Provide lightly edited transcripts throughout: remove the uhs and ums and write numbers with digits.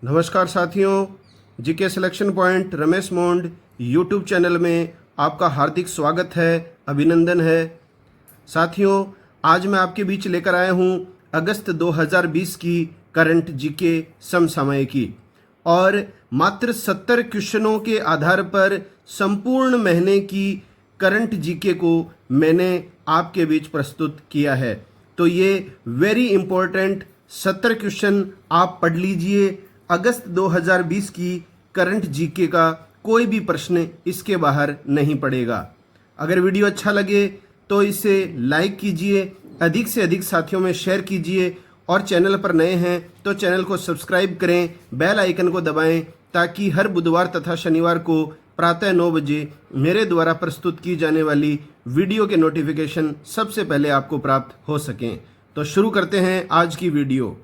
नमस्कार साथियों, GK selection point Ramesh मोंड YouTube channel में आपका हार्दिक स्वागत है, अभिनंदन है। साथियों, आज मैं आपके बीच लेकर आया हूँ अगस्त 2020 की करंट जीके समसामयिकी और मात्र 70 क्वेश्चनों के आधार पर संपूर्ण महीने की करंट जीके को मैंने आपके बीच प्रस्तुत किया है। तो ये वेरी इंपॉर्टेंट 70 क्वेश्चन आप पढ़ लीजिए। अगस्त 2020 की करंट जीके का कोई भी प्रश्न इसके बाहर नहीं पड़ेगा। अगर वीडियो अच्छा लगे तो इसे लाइक कीजिए, अधिक से अधिक साथियों में शेयर कीजिए और चैनल पर नए हैं तो चैनल को सब्सक्राइब करें, बेल आइकन को दबाएं ताकि हर बुधवार तथा शनिवार को प्रातः 9 बजे मेरे द्वारा प्रस्तुत की जाने वाली वीडियो के नोटिफिकेशन सबसे पहले आपको प्राप्त हो सकें। तो शुरू करते हैं आज की वीडियो।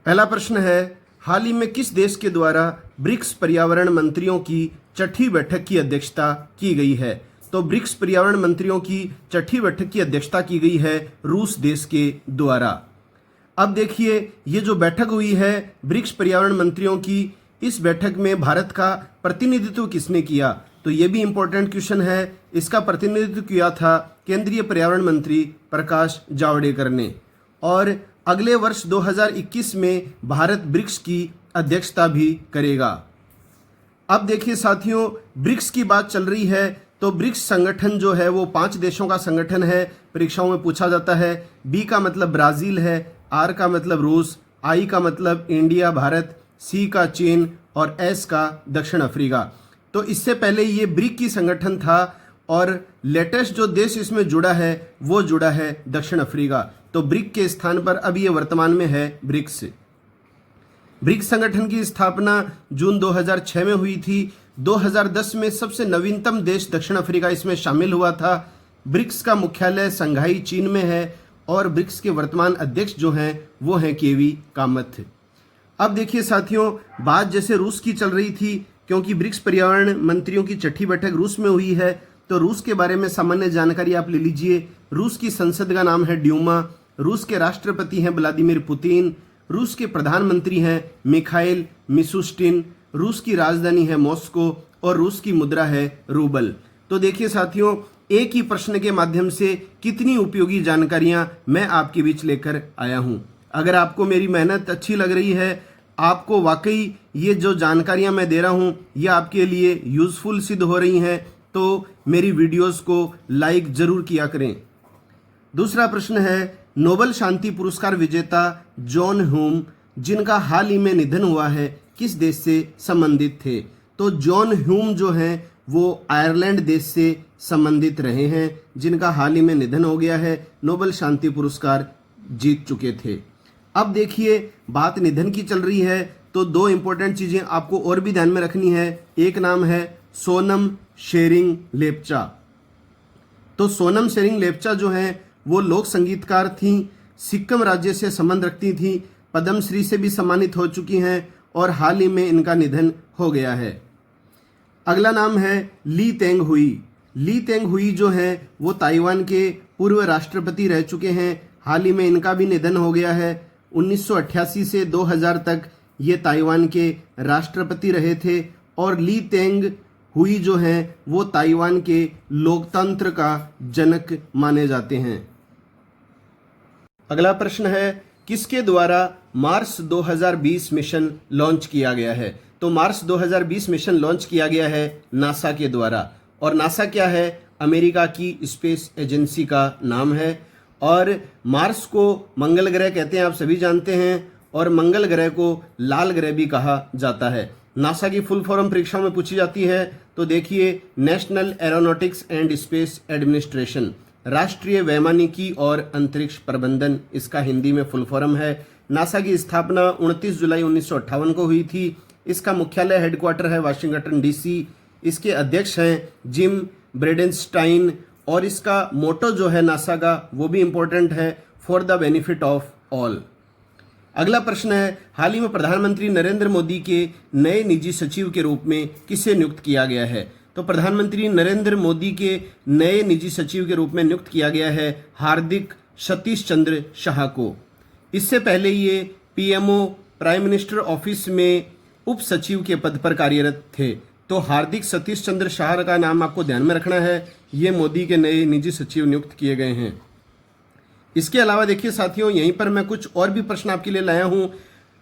पहला प्रश्न है, हाल ही में किस देश के द्वारा ब्रिक्स पर्यावरण मंत्रियों की छठी बैठक की अध्यक्षता की गई है? तो ब्रिक्स पर्यावरण मंत्रियों की छठी बैठक की अध्यक्षता की गई है रूस देश के द्वारा। अब देखिए, ये जो बैठक हुई है ब्रिक्स पर्यावरण मंत्रियों की, इस बैठक में भारत का प्रतिनिधित्व किसने किया? तो ये भी इंपॉर्टेंट क्वेश्चन है। इसका प्रतिनिधित्व किया था केंद्रीय पर्यावरण मंत्री प्रकाश जावड़ेकर ने और अगले वर्ष 2021 में भारत ब्रिक्स की अध्यक्षता भी करेगा। अब देखिए साथियों, ब्रिक्स की बात चल रही है तो ब्रिक्स संगठन जो है वो 5 देशों का संगठन है। परीक्षाओं में पूछा जाता है। बी का मतलब ब्राजील है, आर का मतलब रूस, आई का मतलब इंडिया भारत, सी का चीन और एस का दक्षिण अफ्रीका। तो इससे पहले ये ब्रिक की संगठन था और लेटेस्ट जो देश इसमें जुड़ा है वो जुड़ा है दक्षिण अफ्रीका। तो ब्रिक के स्थान पर अब ये वर्तमान में है ब्रिक्स। ब्रिक्स संगठन की स्थापना जून 2006 में हुई थी। 2010 में सबसे नवीनतम देश दक्षिण अफ्रीका इसमें शामिल हुआ था। ब्रिक्स का मुख्यालय संघाई चीन में है और ब्रिक्स के वर्तमान अध्यक्ष जो हैं वो हैं केवी कामथ। अब देखिए साथियों, बात जैसे रूस की चल रही थी, क्योंकि ब्रिक्स पर्यावरण मंत्रियों की छठी बैठक रूस में हुई है तो रूस के बारे में सामान्य जानकारी आप ले लीजिए। रूस की संसद का नाम है ड्यूमा, रूस के राष्ट्रपति हैं व्लादिमीर पुतिन, रूस के प्रधानमंत्री हैं मिखाइल मिशुस्टिन, रूस की राजधानी है मॉस्को और रूस की मुद्रा है रूबल। तो देखिए साथियों, एक ही प्रश्न के माध्यम से कितनी उपयोगी जानकारियां मैं आपके बीच लेकर आया हूं। अगर आपको मेरी मेहनत अच्छी लग रही है, आपको वाकई ये जो जानकारियां मैं दे रहा हूं ये आपके लिए यूजफुल सिद्ध हो रही हैं, तो मेरी वीडियोस को लाइक जरूर किया करें। दूसरा प्रश्न है, नोबेल शांति पुरस्कार विजेता जॉन ह्यूम जिनका हाल ही में निधन हुआ है किस देश से संबंधित थे? तो जॉन ह्यूम जो हैं वो आयरलैंड देश से संबंधित रहे हैं, जिनका हाल ही में निधन हो गया है। नोबेल शांति पुरस्कार जीत चुके थे। अब देखिए, बात निधन की चल रही है तो 2 इंपॉर्टेंट चीजें आपको और भी ध्यान में रखनी है। एक नाम है सोनम शेरिंग लेप्चा। तो सोनम शेरिंग लेप्चा जो हैं वो लोक संगीतकार थी, सिक्किम राज्य से संबंध रखती थी, पद्मश्री से भी सम्मानित हो चुकी हैं और हाल ही में इनका निधन हो गया है। अगला नाम है ली तेंग हुई। ली तेंग हुई जो हैं वो ताइवान के पूर्व राष्ट्रपति रह चुके हैं। हाल ही में इनका भी निधन हो गया है। 1988 से 2000 तक ये ताइवान के राष्ट्रपति रहे थे और ली तेंग हुई जो हैं वो ताइवान के लोकतंत्र का जनक माने जाते हैं। अगला प्रश्न है, किसके द्वारा मार्स 2020 मिशन लॉन्च किया गया है? तो मार्स 2020 मिशन लॉन्च किया गया है नासा के द्वारा। और नासा क्या है? अमेरिका की स्पेस एजेंसी का नाम है और मार्स को मंगल ग्रह कहते हैं, आप सभी जानते हैं, और मंगल ग्रह को लाल ग्रह भी कहा जाता है। नासा की फुल फॉर्म परीक्षाओं में पूछी जाती है तो देखिए, national aeronautics and space administration, राष्ट्रीय वैमानिकी और अंतरिक्ष प्रबंधन इसका हिंदी में फुल फॉर्म है। नासा की स्थापना 29 जुलाई 1958 को हुई थी। इसका मुख्यालय हेडक्वार्टर है वाशिंगटन डीसी। इसके अध्यक्ष हैं जिम ब्रेडेनस्टाइन और इसका मोटो जो है नासा का वो भी इंपॉर्टेंट है, for the benefit of all. अगला प्रश्न है, हाल ही में प्रधानमंत्री नरेंद्र मोदी के नए निजी सचिव के रूप में किसे नियुक्त किया गया है? तो प्रधानमंत्री नरेंद्र मोदी के नए निजी सचिव के रूप में नियुक्त किया गया है हार्दिक सतीश चंद्र शाह को। इससे पहले ये पीएमओ प्राइम मिनिस्टर ऑफिस में उप सचिव के पद पर कार्यरत थे। तो हार्दिक सतीश चंद्र शाह का नाम आपको ध्यान में रखना है, ये मोदी के नए निजी सचिव नियुक्त किए गए हैं। इसके अलावा देखिए साथियों, यहीं पर मैं कुछ और भी प्रश्न आपके लिए लाया हूं।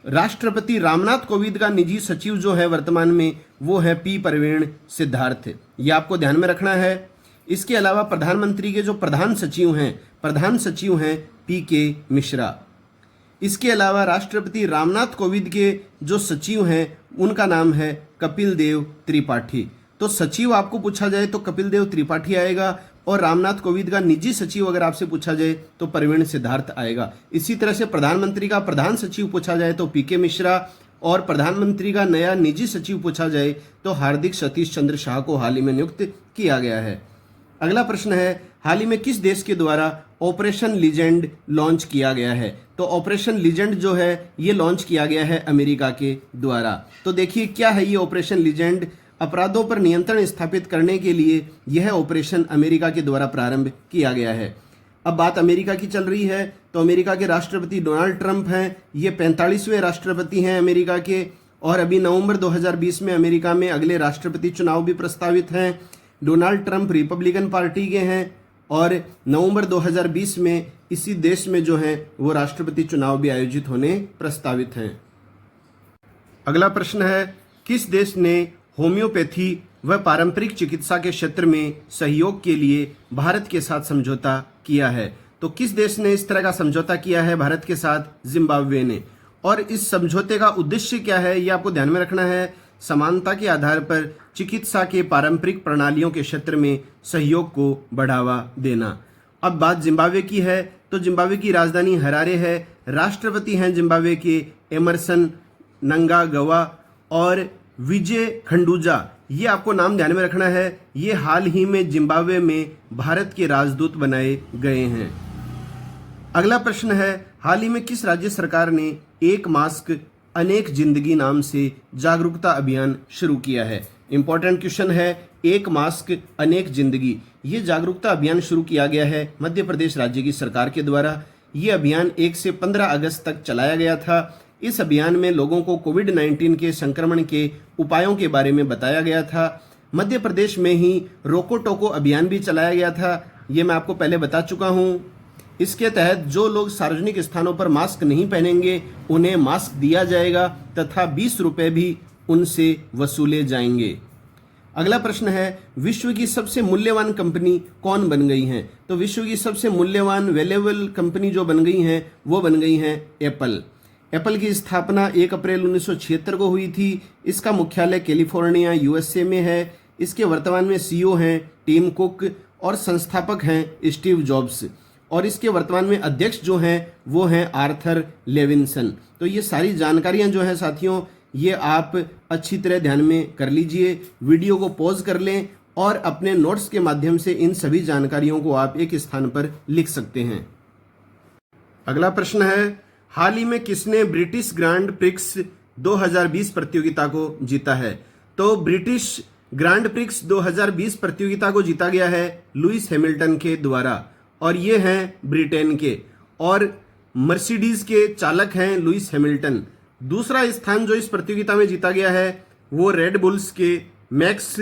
राष्ट्रपति रामनाथ कोविंद का निजी सचिव जो है वर्तमान में, वो है पी परवीण सिद्धार्थ, ये आपको ध्यान में रखना है। इसके अलावा प्रधानमंत्री के जो प्रधान सचिव हैं पी के मिश्रा। इसके अलावा राष्ट्रपति रामनाथ कोविंद के जो सचिव हैं उनका नाम है कपिल देव त्रिपाठी। तो सचिव आपको पूछा जाए तो कपिल देव त्रिपाठी आएगा, और रामनाथ कोविंद का निजी सचिव अगर आपसे पूछा जाए तो परवीण सिद्धार्थ आएगा। इसी तरह से प्रधानमंत्री का प्रधान सचिव पूछा जाए तो पी के मिश्रा, और प्रधानमंत्री का नया निजी सचिव पूछा जाए तो हार्दिक सतीश चंद्र शाह को हाल ही में नियुक्त किया गया है। अगला प्रश्न है, हाल ही में किस देश के द्वारा ऑपरेशन लीजेंड लॉन्च किया गया है? तो ऑपरेशन लीजेंड जो है ये लॉन्च किया गया है अमेरिका के द्वारा। तो देखिए क्या है ये ऑपरेशन लीजेंड। अपराधों पर नियंत्रण स्थापित करने के लिए यह ऑपरेशन अमेरिका के द्वारा प्रारंभ किया गया है। अब बात अमेरिका की चल रही है, तो अमेरिका के राष्ट्रपति डोनाल्ड ट्रंप हैं, ये 45वें राष्ट्रपति हैं अमेरिका के, और अभी नवंबर 2020 में अमेरिका में अगले राष्ट्रपति चुनाव भी प्रस्तावित हैं। डोनाल्ड ट्रंप रिपब्लिकन पार्टी के हैं, और नवंबर 2020 में इसी देश में जो है वो राष्ट्रपति चुनाव भी आयोजित होने प्रस्तावित हैं। अगला प्रश्न है, किस देश ने होम्योपैथी व पारंपरिक चिकित्सा के क्षेत्र में सहयोग के लिए भारत के साथ समझौता किया है? तो किस देश ने इस तरह का समझौता किया है भारत के साथ? जिम्बाब्वे ने। और इस समझौते का उद्देश्य क्या है ये आपको ध्यान में रखना है। समानता के आधार पर चिकित्सा के पारंपरिक प्रणालियों के क्षेत्र में सहयोग को बढ़ावा देना। अब बात जिम्बाब्वे की है, तो जिम्बाब्वे की राजधानी हरारे है। राष्ट्रपति हैं जिम्बाब्वे के एमरसन नंगागवा और विजय खंडूजा, ये आपको नाम ध्यान में रखना है। ये हाल ही में जिम्बाब्वे में भारत के राजदूत बनाए गए हैं। अगला प्रश्न है, हाल ही में किस राज्य सरकार ने एक मास्क अनेक जिंदगी नाम से जागरूकता अभियान शुरू किया है? इंपॉर्टेंट क्वेश्चन है, एक मास्क अनेक जिंदगी, ये जागरूकता अभियान शुरू किया गया है मध्य प्रदेश राज्य की सरकार के द्वारा। ये अभियान 1 से 15 अगस्त तक चलाया गया था। इस अभियान में लोगों को कोविड-19 के संक्रमण के उपायों के बारे में बताया गया था। मध्य प्रदेश में ही रोको टोको अभियान भी चलाया गया था, ये मैं आपको पहले बता चुका हूँ। इसके तहत जो लोग सार्वजनिक स्थानों पर मास्क नहीं पहनेंगे उन्हें मास्क दिया जाएगा तथा 20 रुपये भी उनसे वसूले जाएंगे। अगला प्रश्न है, विश्व की सबसे मूल्यवान कंपनी कौन बन गई है? तो विश्व की सबसे मूल्यवान वैल्यूएबल कंपनी जो बन गई हैं वो बन गई हैं एप्पल। एप्पल की स्थापना 1 अप्रैल 1976 को हुई थी। इसका मुख्यालय कैलिफोर्निया यूएसए में है। इसके वर्तमान में सीईओ हैं टिम कुक और संस्थापक हैं स्टीव जॉब्स, और इसके वर्तमान में अध्यक्ष जो हैं वो हैं आर्थर लेविंसन। तो ये सारी जानकारियां जो हैं साथियों, ये आप अच्छी तरह ध्यान में कर लीजिए। वीडियो को पॉज कर लें और अपने नोट्स के माध्यम से इन सभी जानकारियों को आप एक स्थान पर लिख सकते हैं। अगला प्रश्न है, हाल ही में किसने ब्रिटिश ग्रैंड प्रिक्स 2020 प्रतियोगिता को जीता है? तो ब्रिटिश ग्रैंड प्रिक्स 2020 प्रतियोगिता को जीता गया है लुइस हैमिल्टन के द्वारा, और ये हैं ब्रिटेन के, और मर्सिडीज के चालक हैं लुइस हैमिल्टन। दूसरा स्थान जो इस प्रतियोगिता में जीता गया है वो रेड बुल्स के मैक्स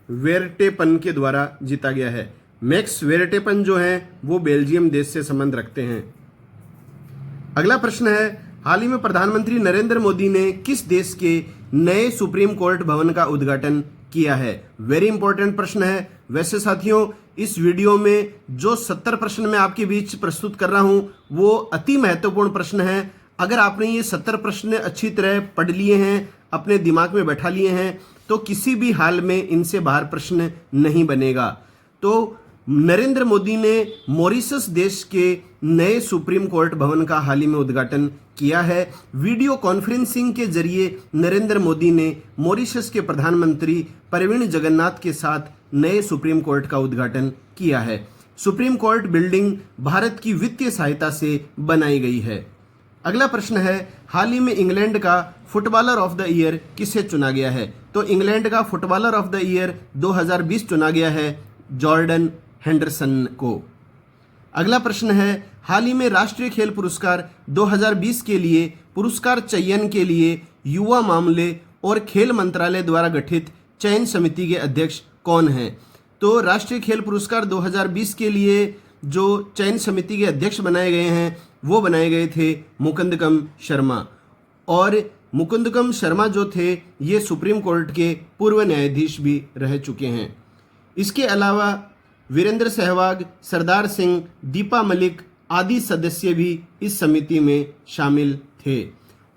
वेरस्टैपन के द्वारा जीता गया है। मैक्स वेरस्टैपन जो हैं वो बेल्जियम देश से संबंध रखते हैं। अगला प्रश्न है, हाल ही में प्रधानमंत्री नरेंद्र मोदी ने किस देश के नए सुप्रीम कोर्ट भवन का उद्घाटन किया है? वेरी इंपॉर्टेंट प्रश्न है। वैसे साथियों, इस वीडियो में जो 70 प्रश्न मैं आपके बीच प्रस्तुत कर रहा हूं वो अति महत्वपूर्ण प्रश्न है। अगर आपने ये 70 प्रश्न अच्छी तरह पढ़ लिए हैं, अपने दिमाग में बैठा लिए हैं, तो किसी भी हाल में इनसे बाहर प्रश्न नहीं बनेगा। तो नरेंद्र मोदी ने मॉरिशस देश के नए सुप्रीम कोर्ट भवन का हाल ही में उद्घाटन किया है। वीडियो कॉन्फ्रेंसिंग के जरिए नरेंद्र मोदी ने मॉरिशस के प्रधानमंत्री प्रविण जगन्नाथ के साथ नए सुप्रीम कोर्ट का उद्घाटन किया है। सुप्रीम कोर्ट बिल्डिंग भारत की वित्तीय सहायता से बनाई गई है। अगला प्रश्न है, हाल ही में इंग्लैंड का फुटबॉलर ऑफ द ईयर किसे चुना गया है? तो इंग्लैंड का फुटबॉलर ऑफ द ईयर 2020 चुना गया है जॉर्डन हेंडरसन को। अगला प्रश्न है, हाल ही में राष्ट्रीय खेल पुरस्कार 2020 के लिए पुरस्कार चयन के लिए युवा मामले और खेल मंत्रालय द्वारा गठित चयन समिति के अध्यक्ष कौन हैं? तो राष्ट्रीय खेल पुरस्कार 2020 के लिए जो चयन समिति के अध्यक्ष बनाए गए हैं वो बनाए गए थे मुकुंदकम शर्मा। और मुकुंदकम शर्मा जो थे ये सुप्रीम कोर्ट के पूर्व न्यायाधीश भी रह चुके हैं। इसके अलावा वीरेंद्र सहवाग, सरदार सिंह, दीपा मलिक आदि सदस्य भी इस समिति में शामिल थे।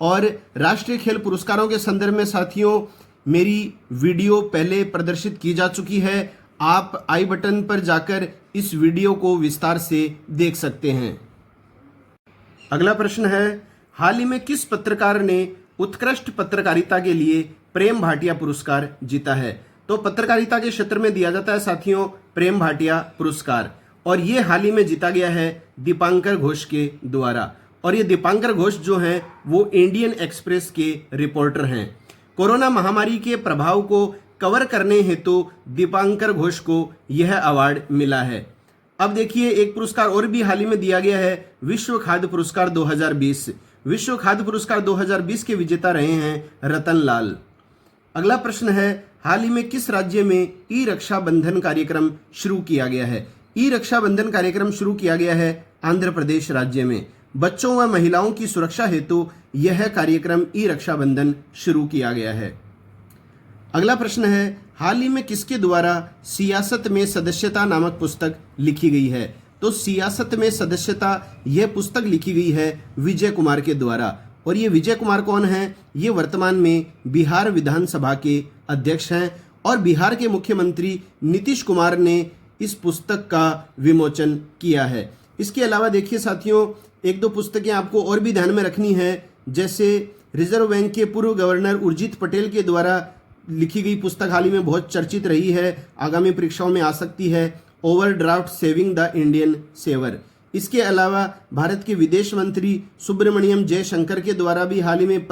और राष्ट्रीय खेल पुरस्कारों के संदर्भ में साथियों मेरी वीडियो पहले प्रदर्शित की जा चुकी है। आप आई बटन पर जाकर इस वीडियो को विस्तार से देख सकते हैं। अगला प्रश्न है, हाल ही में किस पत्रकार ने उत्कृष्ट पत्रकारिता के लिए प्रेम भाटिया पुरस्कार जीता है? तो पत्रकारिता के क्षेत्र में दिया जाता है साथियों प्रेम भाटिया पुरस्कार, और ये हाल ही में जीता गया है दीपांकर घोष के द्वारा। और ये दीपांकर घोष जो हैं वो इंडियन एक्सप्रेस के रिपोर्टर हैं। कोरोना महामारी के प्रभाव को कवर करने हेतु दीपांकर घोष को यह अवार्ड मिला है। अब देखिए एक पुरस्कार और भी हाल ही में दिया गया है, विश्व खाद्य पुरस्कार 2020। विश्व खाद्य पुरस्कार 2020 के विजेता रहे हैं रतन लाल। अगला प्रश्न है, हाल ही में किस राज्य में ई रक्षाबंधन कार्यक्रम शुरू किया गया है? ई रक्षाबंधन कार्यक्रम शुरू किया गया है आंध्र प्रदेश राज्य में। बच्चों व महिलाओं की सुरक्षा हेतु यह कार्यक्रम ई रक्षाबंधन शुरू किया गया है। अगला प्रश्न है, हाल ही में किसके द्वारा सियासत में सदस्यता नामक पुस्तक लिखी गई है? तो सियासत में सदस्यता यह पुस्तक लिखी गई है विजय कुमार के द्वारा। और ये विजय कुमार कौन हैं? ये वर्तमान में बिहार विधानसभा के अध्यक्ष हैं और बिहार के मुख्यमंत्री नीतीश कुमार ने इस पुस्तक का विमोचन किया है। इसके अलावा देखिए साथियों एक दो पुस्तकें आपको और भी ध्यान में रखनी है, जैसे रिजर्व बैंक के पूर्व गवर्नर उर्जित पटेल के द्वारा लिखी गई पुस्तक हाल ही में बहुत चर्चित रही है, आगामी परीक्षाओं में आ सकती है, overdraft saving the Indian saver. इसके अलावा भारत के विदेश मंत्री सुब्रमण्यम जयशंकर के द्वारा भी हाल ही में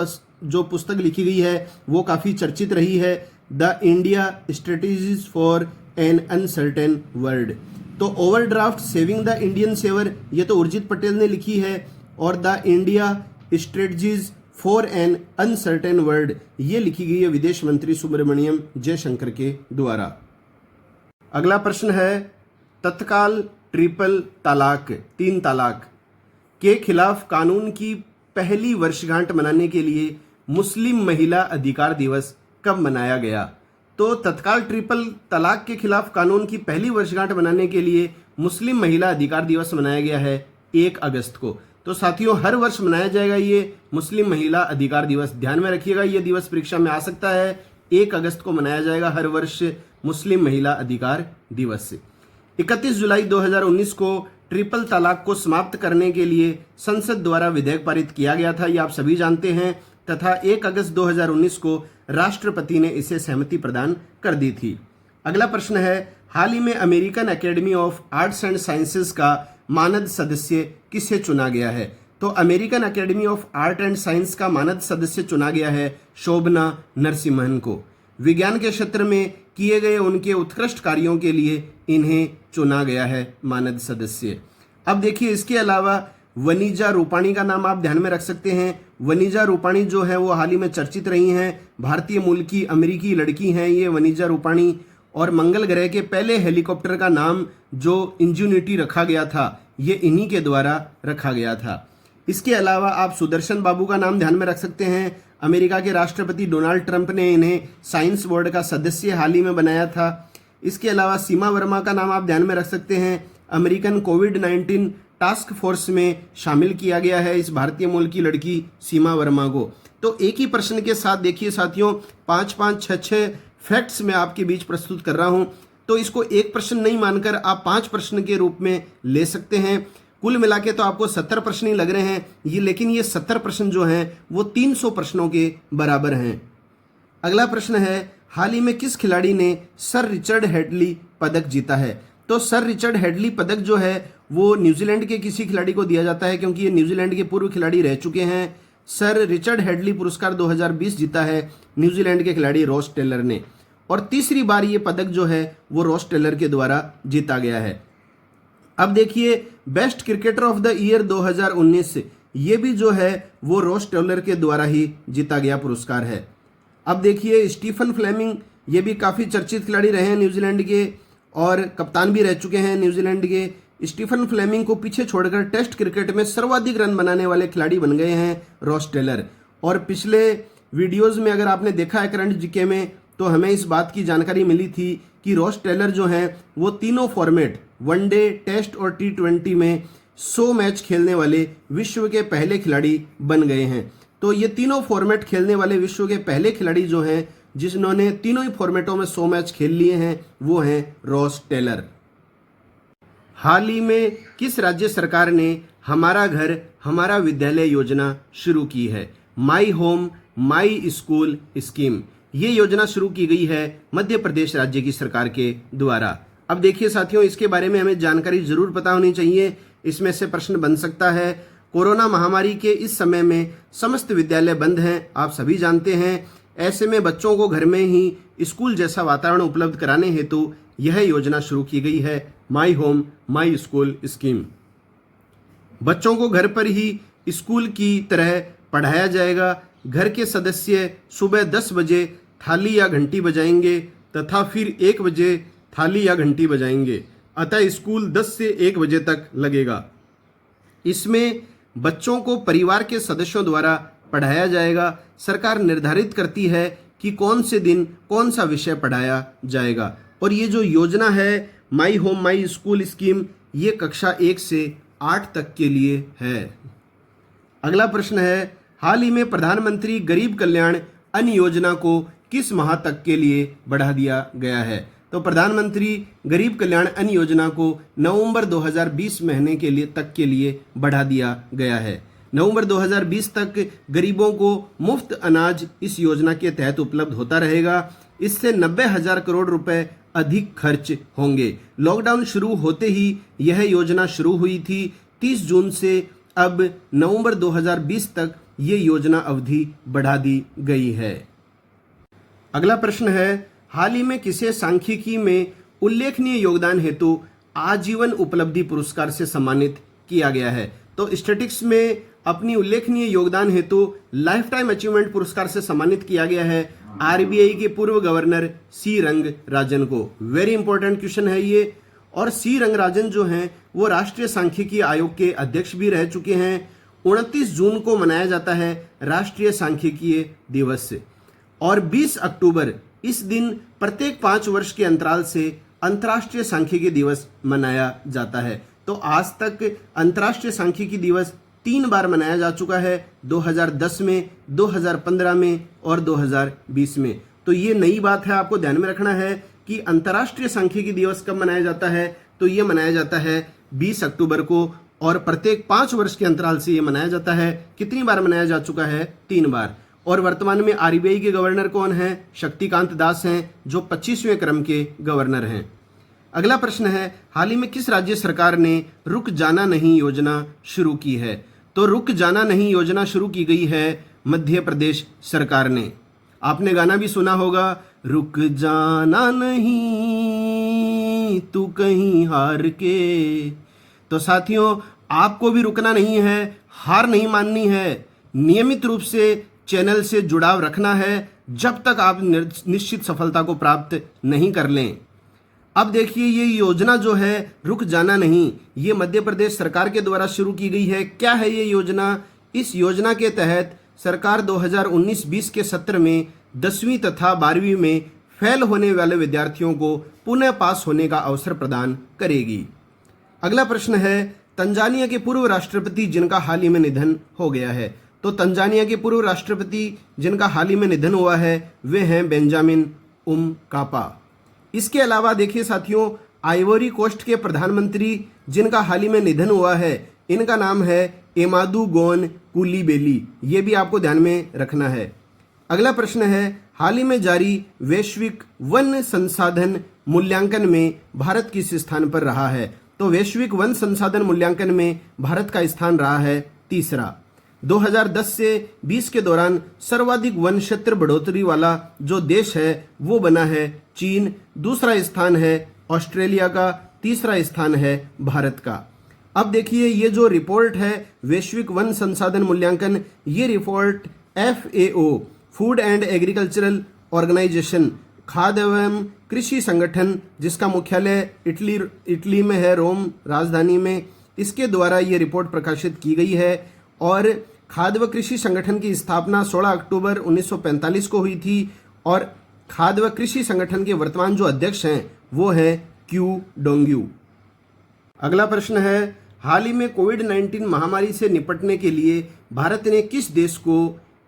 जो पुस्तक लिखी गई है वो काफ़ी चर्चित रही है, the India strategies for an uncertain world. तो overdraft saving the Indian saver ये तो उर्जित पटेल ने लिखी है, और the India strategies for an uncertain world ये लिखी गई है विदेश मंत्री सुब्रमण्यम जयशंकर के द्वारा। अगला प्रश्न है, तत्काल ट्रिपल तलाक 3 तलाक के खिलाफ कानून की पहली वर्षगांठ मनाने के लिए मुस्लिम महिला अधिकार दिवस कब मनाया गया? तो तत्काल ट्रिपल तलाक के खिलाफ कानून की पहली वर्षगांठ मनाने के लिए मुस्लिम महिला अधिकार दिवस मनाया गया है 1 अगस्त को। तो साथियों हर वर्ष मनाया जाएगा ये मुस्लिम महिला अधिकार दिवस, ध्यान में रखिएगा ये दिवस परीक्षा में आ सकता है। 1 अगस्त को मनाया जाएगा हर वर्ष मुस्लिम महिला अधिकार दिवस। 31 जुलाई 2019 को ट्रिपल तलाक को समाप्त करने के लिए संसद द्वारा विधेयक पारित किया गया था, ये आप सभी जानते हैं, तथा 1 अगस्त 2019 को राष्ट्रपति ने इसे सहमति प्रदान कर दी थी। अगला प्रश्न है, हाल ही में American academy of arts and sciences का मानद सदस्य किसे चुना गया है? तो American academy of art and science का मानद सदस्य चुना गया है शोभना नरसिम्हन को। विज्ञान के क्षेत्र में किए गए उनके उत्कृष्ट कार्यों के लिए इन्हें चुना गया है मानद सदस्य। अब देखिए इसके अलावा वनीजा रूपाणी का नाम आप ध्यान में रख सकते हैं। वनीजा रूपाणी जो है वो हाल ही में चर्चित रही हैं, भारतीय मूल की अमेरिकी लड़की हैं ये वनीजा रूपाणी। और मंगल ग्रह के पहले हेलीकॉप्टर का नाम जो इंजन्यूटी रखा गया था ये इन्हीं के द्वारा रखा गया था। इसके अलावा आप सुदर्शन बाबू का नाम ध्यान में रख सकते हैं। अमेरिका के राष्ट्रपति डोनाल्ड ट्रंप ने इन्हें साइंस बोर्ड का सदस्य हाल ही में बनाया था। इसके अलावा सीमा वर्मा का नाम आप ध्यान में रख सकते हैं। अमेरिकन कोविड-19 टास्क फोर्स में शामिल किया गया है इस भारतीय मूल की लड़की सीमा वर्मा को। तो एक ही प्रश्न के साथ देखिए साथियों 5-5, 6-6 फैक्ट्स मैं आपके बीच प्रस्तुत कर रहा हूं, तो इसको एक प्रश्न नहीं मानकर आप 5 प्रश्न के रूप में ले सकते हैं। कुल मिला के तो आपको 70 प्रश्न ही लग रहे हैं ये, लेकिन ये 70 प्रश्न जो हैं वो 300 प्रश्नों के बराबर हैं। अगला प्रश्न है, हाल ही में किस खिलाड़ी ने सर रिचर्ड हेडली पदक जीता है? तो सर रिचर्ड हेडली पदक जो है वो न्यूजीलैंड के किसी खिलाड़ी को दिया जाता है, क्योंकि ये न्यूजीलैंड के पूर्व खिलाड़ी रह चुके हैं। सर रिचर्ड हेडली पुरस्कार 2020 जीता है न्यूजीलैंड के खिलाड़ी रॉस टेलर ने, और तीसरी बार ये पदक जो है वो रॉस टेलर के द्वारा जीता गया है। अब देखिए best cricketer of the year 2019 ये भी जो है वो रॉस टेलर के द्वारा ही जीता गया पुरस्कार है। अब देखिए स्टीफन फ्लेमिंग, ये भी काफ़ी चर्चित खिलाड़ी रहे हैं न्यूजीलैंड के और कप्तान भी रह चुके हैं न्यूजीलैंड के। स्टीफन फ्लेमिंग को पीछे छोड़कर टेस्ट क्रिकेट में सर्वाधिक रन बनाने वाले खिलाड़ी बन गए हैं रॉस टेलर। और पिछले वीडियोस में अगर आपने देखा है करंट जीके में, तो हमें इस बात की जानकारी मिली थी कि रॉस टेलर जो हैं वो तीनों फॉर्मेट, वनडे, टेस्ट और T20 में 100 मैच खेलने वाले विश्व के पहले खिलाड़ी बन गए हैं। तो ये तीनों फॉर्मेट खेलने वाले विश्व के पहले खिलाड़ी जो हैं, जिन्होंने तीनों ही फॉर्मेटों में 100 मैच खेल लिए हैं, वो हैं रॉस टेलर। हाल ही में किस राज्य सरकार ने हमारा घर हमारा विद्यालय योजना शुरू की है? My home my school scheme, ये योजना शुरू की गई है मध्य प्रदेश राज्य की सरकार के द्वारा। अब देखिए साथियों, इसके बारे में हमें जानकारी जरूर पता होनी चाहिए। इसमें से प्रश्न बन सकता है। कोरोना महामारी के इस समय में समस्त विद्यालय बंद हैं, आप सभी जानते हैं। ऐसे में बच्चों को घर में ही स्कूल जैसा वातावरण उपलब्ध कराने हेतु यह योजना शुरू की गई है, my home my school scheme. बच्चों को घर पर ही स्कूल की तरह पढ़ाया जाएगा। घर के सदस्य सुबह 10 बजे थाली या घंटी बजाएंगे तथा फिर 1 बजे थाली या घंटी बजाएंगे, अतः स्कूल 10 से 1 बजे तक लगेगा। इसमें बच्चों को परिवार के सदस्यों द्वारा पढ़ाया जाएगा। सरकार निर्धारित करती है कि कौन से दिन कौन सा विषय पढ़ाया जाएगा। और ये जो योजना है my home my school scheme, ये कक्षा 1 से 8 तक के लिए है। अगला प्रश्न है, हाल ही में प्रधानमंत्री गरीब कल्याण अन्न योजना को किस माह तक के लिए बढ़ा दिया गया है? तो प्रधानमंत्री गरीब कल्याण अन्न योजना को नवंबर 2020 महीने के लिए तक के लिए बढ़ा दिया गया है। नवंबर 2020 तक गरीबों को मुफ्त अनाज इस योजना के तहत उपलब्ध होता रहेगा। इससे 90,000 करोड़ रुपए अधिक खर्च होंगे। लॉकडाउन शुरू होते ही यह योजना शुरू हुई थी। 30 जून से अब नवंबर 2020 तक ये योजना अवधि बढ़ा दी गई है। अगला प्रश्न है, हाल ही में किसे सांख्यिकी में उल्लेखनीय योगदान हेतु आजीवन उपलब्धि पुरस्कार से सम्मानित किया गया है? तो स्टैटिस्टिक्स में अपनी उल्लेखनीय योगदान हेतु लाइफ टाइम अचीवमेंट पुरस्कार से सम्मानित किया गया है आरबीआई के पूर्व गवर्नर सी रंगराजन को। वेरी इंपॉर्टेंट क्वेश्चन है ये। और सी रंगराजन जो हैं वो राष्ट्रीय सांख्यिकी आयोग के अध्यक्ष भी रह चुके हैं। 29 जून को मनाया जाता है राष्ट्रीय सांख्यिकीय दिवस। और 20 अक्टूबर इस दिन प्रत्येक 5 वर्ष के अंतराल से अंतर्राष्ट्रीय सांख्यिकी दिवस मनाया जाता है। तो आज तक अंतर्राष्ट्रीय सांख्यिकी दिवस 3 बार मनाया जा चुका है, 2010 में, 2015 में और 2020 में। तो ये नई बात है, आपको ध्यान में रखना है कि अंतर्राष्ट्रीय सांख्यिकी दिवस कब मनाया जाता है। तो ये मनाया जाता है 20 अक्टूबर को और प्रत्येक 5 वर्ष के अंतराल से ये मनाया जाता है। कितनी बार मनाया जा चुका है? 3 बार। और वर्तमान में आरबीआई के गवर्नर कौन हैं? शक्तिकांत दास हैं, जो 25वें क्रम के गवर्नर हैं। अगला प्रश्न है, हाल ही में किस राज्य सरकार ने रुक जाना नहीं योजना शुरू की है? तो रुक जाना नहीं योजना शुरू की गई है मध्य प्रदेश सरकार ने। आपने गाना भी सुना होगा, रुक जाना नहीं तू कहीं हार के। तो साथियों, आपको भी रुकना नहीं है, हार नहीं माननी है। नियमित रूप से चैनल से जुड़ाव रखना है जब तक आप निश्चित सफलता को प्राप्त नहीं कर लें। अब देखिए, ये योजना जो है रुक जाना नहीं, ये मध्य प्रदेश सरकार के द्वारा शुरू की गई है। क्या है ये योजना? इस योजना के तहत सरकार 2019-20 के सत्र में 10वीं तथा 12वीं में फेल होने वाले विद्यार्थियों को पुनः पास होने का अवसर प्रदान करेगी। अगला प्रश्न है, तंजानिया के पूर्व राष्ट्रपति जिनका हाल ही में निधन हो गया है। तो तंजानिया के पूर्व राष्ट्रपति जिनका हाल ही में निधन हुआ है वे हैं बेंजामिन उमकापा। इसके अलावा देखिए साथियों, आइवरी कोस्ट के प्रधानमंत्री जिनका हाल ही में निधन हुआ है, इनका नाम है एमादू गोन कुलीबेली। ये भी आपको ध्यान में रखना है। अगला प्रश्न है, हाल ही में जारी वैश्विक वन संसाधन मूल्यांकन में भारत किस स्थान पर रहा है? तो वैश्विक वन संसाधन मूल्यांकन में भारत का स्थान रहा है 3रा। 2010 से 20 के दौरान सर्वाधिक वन क्षेत्र बढ़ोतरी वाला जो देश है वो बना है चीन। 2रा स्थान है ऑस्ट्रेलिया का, 3रा स्थान है भारत का। अब देखिए ये जो रिपोर्ट है वैश्विक वन संसाधन मूल्यांकन, ये report FAO food and agricultural organisation, खाद्य एवं कृषि संगठन, जिसका मुख्यालय इटली में है, रोम राजधानी में, इसके द्वारा ये रिपोर्ट प्रकाशित की गई है। और खाद्य व कृषि संगठन की स्थापना 16 अक्टूबर 1945 को हुई थी और खाद्य व कृषि संगठन के वर्तमान जो अध्यक्ष हैं वो है क्यू डोंग्यू। अगला प्रश्न है, हाल ही में कोविड-19 महामारी से निपटने के लिए भारत ने किस देश को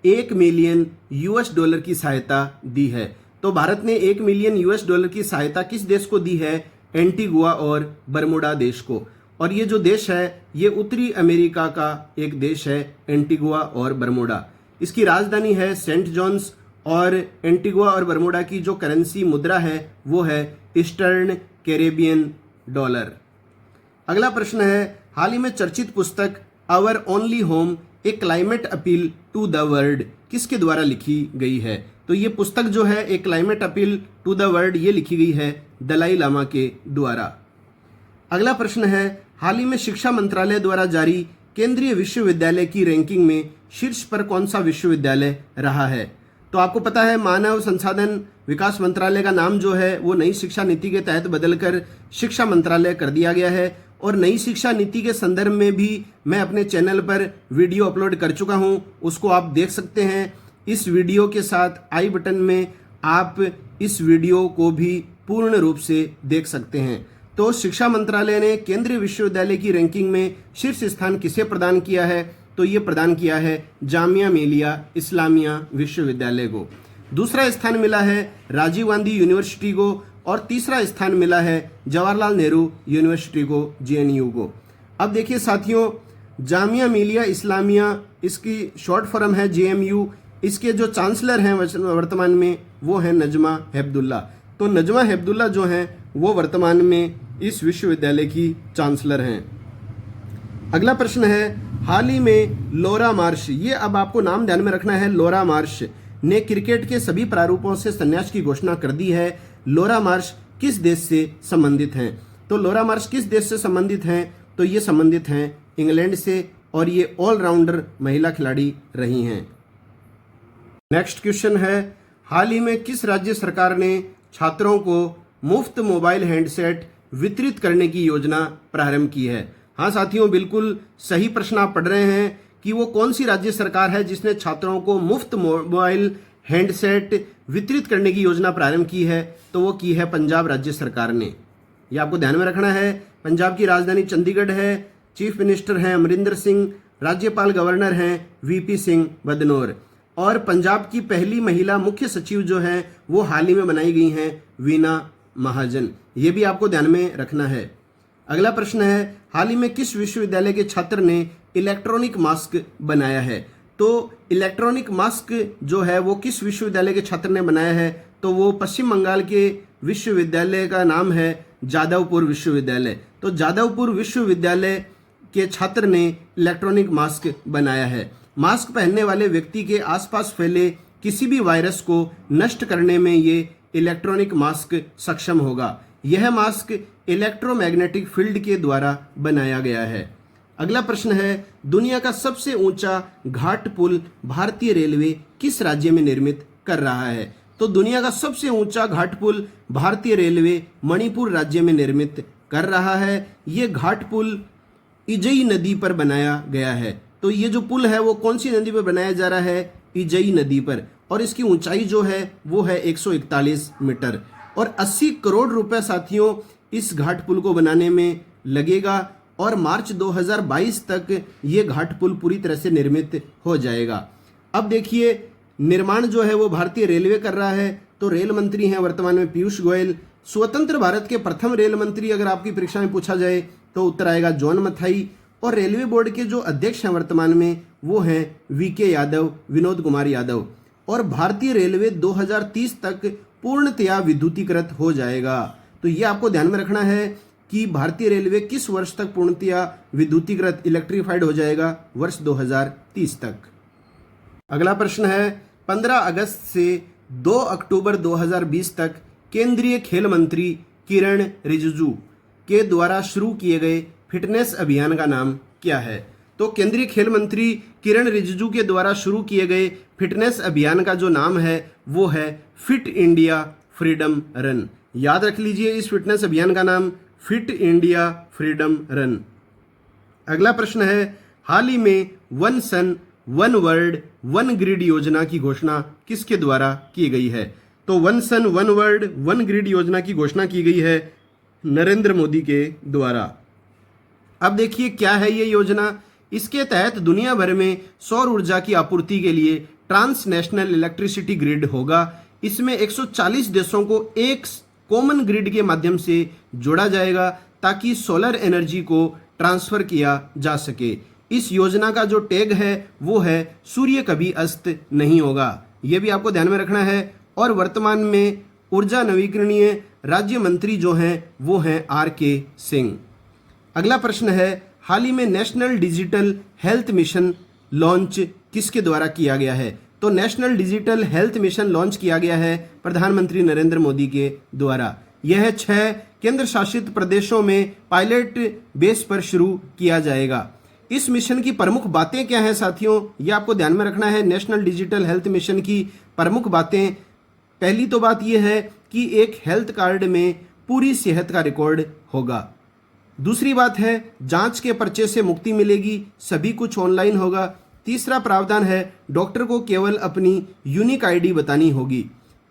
$1 मिलियन की सहायता दी है? तो भारत ने $1 मिलियन की सहायता किस देश को दी है? एंटीगुआ और बरमूडा देश को। और ये जो देश है ये उत्तरी अमेरिका का एक देश है, एंटीगुआ और बरमूडा। इसकी राजधानी है सेंट जॉन्स और एंटीगुआ और बरमूडा की जो करेंसी मुद्रा है वो है ईस्टर्न कैरेबियन डॉलर। अगला प्रश्न है, हाल ही में चर्चित पुस्तक our only home a climate appeal to the world किसके द्वारा लिखी गई है? तो ये पुस्तक जो है a climate appeal to the world ये लिखी गई है दलाई लामा के द्वारा। अगला प्रश्न है, हाल ही में शिक्षा मंत्रालय द्वारा जारी केंद्रीय विश्वविद्यालय की रैंकिंग में शीर्ष पर कौन सा विश्वविद्यालय रहा है? तो आपको पता है मानव संसाधन विकास मंत्रालय का नाम जो है वो नई शिक्षा नीति के तहत बदलकर शिक्षा मंत्रालय कर दिया गया है। और नई शिक्षा नीति के संदर्भ में भी मैं अपने चैनल पर वीडियो अपलोड कर चुका हूं, उसको आप देख सकते हैं। इस वीडियो के साथ आई बटन में आप इस वीडियो को भी पूर्ण रूप से देख सकते हैं। तो शिक्षा मंत्रालय ने केंद्रीय विश्वविद्यालय की रैंकिंग में शीर्ष स्थान किसे प्रदान किया है? तो ये प्रदान किया है जामिया मिलिया इस्लामिया विश्वविद्यालय को। दूसरा स्थान मिला है राजीव गांधी यूनिवर्सिटी को और तीसरा स्थान मिला है जवाहरलाल नेहरू यूनिवर्सिटी को, JNU को। अब देखिए साथियों, जामिया मिलिया इस्लामिया इसकी शॉर्ट फॉर्म है JMU। इसके जो चांसलर हैं वर्तमान में वो हैं नजमा हेपतुल्ला। तो नजमा हेपतुल्ला जो हैं वो वर्तमान में इस विश्वविद्यालय की चांसलर हैं। अगला प्रश्न है, हाल ही में लौरा मार्श, ये अब आपको नाम ध्यान में रखना है, लौरा मार्श ने क्रिकेट के सभी प्रारूपों से संन्यास की घोषणा कर दी है। लौरा मार्श किस देश से संबंधित हैं? तो लौरा मार्श किस देश से संबंधित हैं? तो ये संबंधित हैं इंग्लैंड से और ये ऑलराउंडर महिला खिलाड़ी रही हैं। नेक्स्ट क्वेश्चन है, हाल ही में किस राज्य सरकार ने छात्रों को मुफ्त मोबाइल हैंडसेट वितरित करने की योजना प्रारंभ की है? हाँ साथियों, बिल्कुल सही प्रश्न आप पढ़ रहे हैं कि वो कौन सी राज्य सरकार है जिसने छात्रों को मुफ्त मोबाइल हैंडसेट वितरित करने की योजना प्रारंभ की है? तो वो की है पंजाब राज्य सरकार ने। ये आपको ध्यान में रखना है। पंजाब की राजधानी चंडीगढ़ है, चीफ मिनिस्टर हैं अमरिंदर सिंह, राज्यपाल गवर्नर हैं VP सिंह बदनौर और पंजाब की पहली महिला मुख्य सचिव जो हैं वो हाल ही में बनाई गई हैं वीना महाजन। ये भी आपको ध्यान में रखना है। अगला प्रश्न है, हाल ही में किस विश्वविद्यालय के छात्र ने इलेक्ट्रॉनिक मास्क बनाया है? तो इलेक्ट्रॉनिक मास्क जो है वो किस विश्वविद्यालय के छात्र ने बनाया है? तो वो पश्चिम बंगाल के विश्वविद्यालय का नाम है जादवपुर विश्वविद्यालय। तो जादवपुर विश्वविद्यालय के छात्र ने इलेक्ट्रॉनिक मास्क बनाया है। मास्क पहनने वाले व्यक्ति के आसपास फैले किसी भी वायरस को नष्ट करने में ये इलेक्ट्रॉनिक मास्क सक्षम होगा। यह मास्क इलेक्ट्रोमैग्नेटिक फील्ड के द्वारा बनाया गया है। अगला प्रश्न है, दुनिया का सबसे ऊंचा घाट पुल भारतीय रेलवे किस राज्य में निर्मित कर रहा है? तो दुनिया का सबसे ऊंचा घाट पुल भारतीय रेलवे मणिपुर राज्य में निर्मित कर रहा है। ये घाट पुल इजई नदी पर बनाया गया है। तो ये जो पुल है वो कौन सी नदी पर बनाया जा रहा है? इजई नदी पर। और इसकी ऊंचाई जो है वो है 141 मीटर और 80 करोड़ रुपए साथियों इस घाट पुल को बनाने में लगेगा और मार्च 2022 तक ये घाट पुल पूरी तरह से निर्मित हो जाएगा। अब देखिए निर्माण जो है वो भारतीय रेलवे कर रहा है। तो रेल मंत्री हैं वर्तमान में पीयूष गोयल। स्वतंत्र भारत के प्रथम रेल मंत्री अगर आपकी परीक्षा में पूछा जाए तो उत्तर आएगा जॉन मथाई। और रेलवे बोर्ड के जो अध्यक्ष हैं वर्तमान में वो हैं VK यादव, विनोद कुमार यादव। और भारतीय रेलवे 2030 तक पूर्णतया विद्युतीकृत हो जाएगा। तो ये आपको ध्यान में रखना है कि भारतीय रेलवे किस वर्ष तक पूर्णतया विद्युतीकृत इलेक्ट्रीफाइड हो जाएगा? वर्ष 2030 तक। अगला प्रश्न है, 15 अगस्त से 2 अक्टूबर 2020 तक केंद्रीय खेल मंत्री किरण रिजिजू के द्वारा शुरू किए गए फिटनेस अभियान का नाम क्या है? तो केंद्रीय खेल मंत्री किरण रिजिजू के द्वारा शुरू किए गए फिटनेस अभियान का जो नाम है वो है फिट इंडिया फ्रीडम रन। याद रख लीजिए इस फिटनेस अभियान का नाम फिट इंडिया फ्रीडम रन। अगला प्रश्न है, हाल ही में one sun one world one grid योजना की घोषणा किसके द्वारा की गई है? तो one sun one world one grid योजना की घोषणा की गई है नरेंद्र मोदी के द्वारा। अब देखिए क्या है ये योजना। इसके तहत दुनिया भर में सौर ऊर्जा की आपूर्ति के लिए ट्रांसनेशनल इलेक्ट्रिसिटी ग्रिड होगा। इसमें 140 देशों को एक कॉमन ग्रिड के माध्यम से जोड़ा जाएगा ताकि सोलर एनर्जी को ट्रांसफर किया जा सके। इस योजना का जो टैग है वो है सूर्य कभी अस्त नहीं होगा। ये भी आपको ध्यान में रखना है। और वर्तमान में ऊर्जा नवीकरणीय राज्य मंत्री जो हैं वो हैं RK सिंह। अगला प्रश्न है, हाल ही में national digital health mission launch किसके द्वारा किया गया है? तो national digital health mission launch किया गया है प्रधानमंत्री नरेंद्र मोदी के द्वारा। यह 6 केंद्र शासित प्रदेशों में पायलट बेस पर शुरू किया जाएगा। इस मिशन की प्रमुख बातें क्या हैं साथियों, ये आपको ध्यान में रखना है। नेशनल डिजिटल हेल्थ मिशन की प्रमुख बातें, पहली तो बात यह है कि एक हेल्थ कार्ड में पूरी सेहत का रिकॉर्ड होगा। दूसरी बात है जांच के पर्चे से मुक्ति मिलेगी, सभी कुछ ऑनलाइन होगा। तीसरा प्रावधान है डॉक्टर को केवल अपनी यूनिक आईडी बतानी होगी।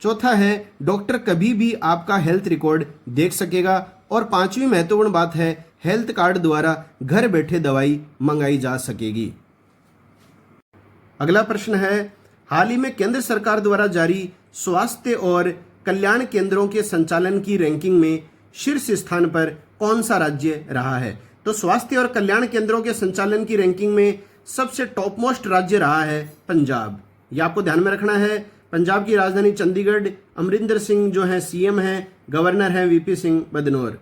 चौथा है डॉक्टर कभी भी आपका हेल्थ रिकॉर्ड देख सकेगा। और पांचवी महत्वपूर्ण बात है हेल्थ कार्ड द्वारा घर बैठे दवाई मंगाई जा सकेगी। अगला प्रश्न है, हाल ही में केंद्र सरकार द्वारा जारी स्वास्थ्य और कल्याण केंद्रों के संचालन की रैंकिंग में शीर्ष स्थान पर कौन सा राज्य रहा है? तो स्वास्थ्य और कल्याण केंद्रों के संचालन की रैंकिंग में सबसे टॉप मोस्ट राज्य रहा है पंजाब। ये आपको ध्यान में रखना है। पंजाब की राजधानी चंडीगढ़, अमरिंदर सिंह जो है CM हैं, गवर्नर हैं VP सिंह बदनौर।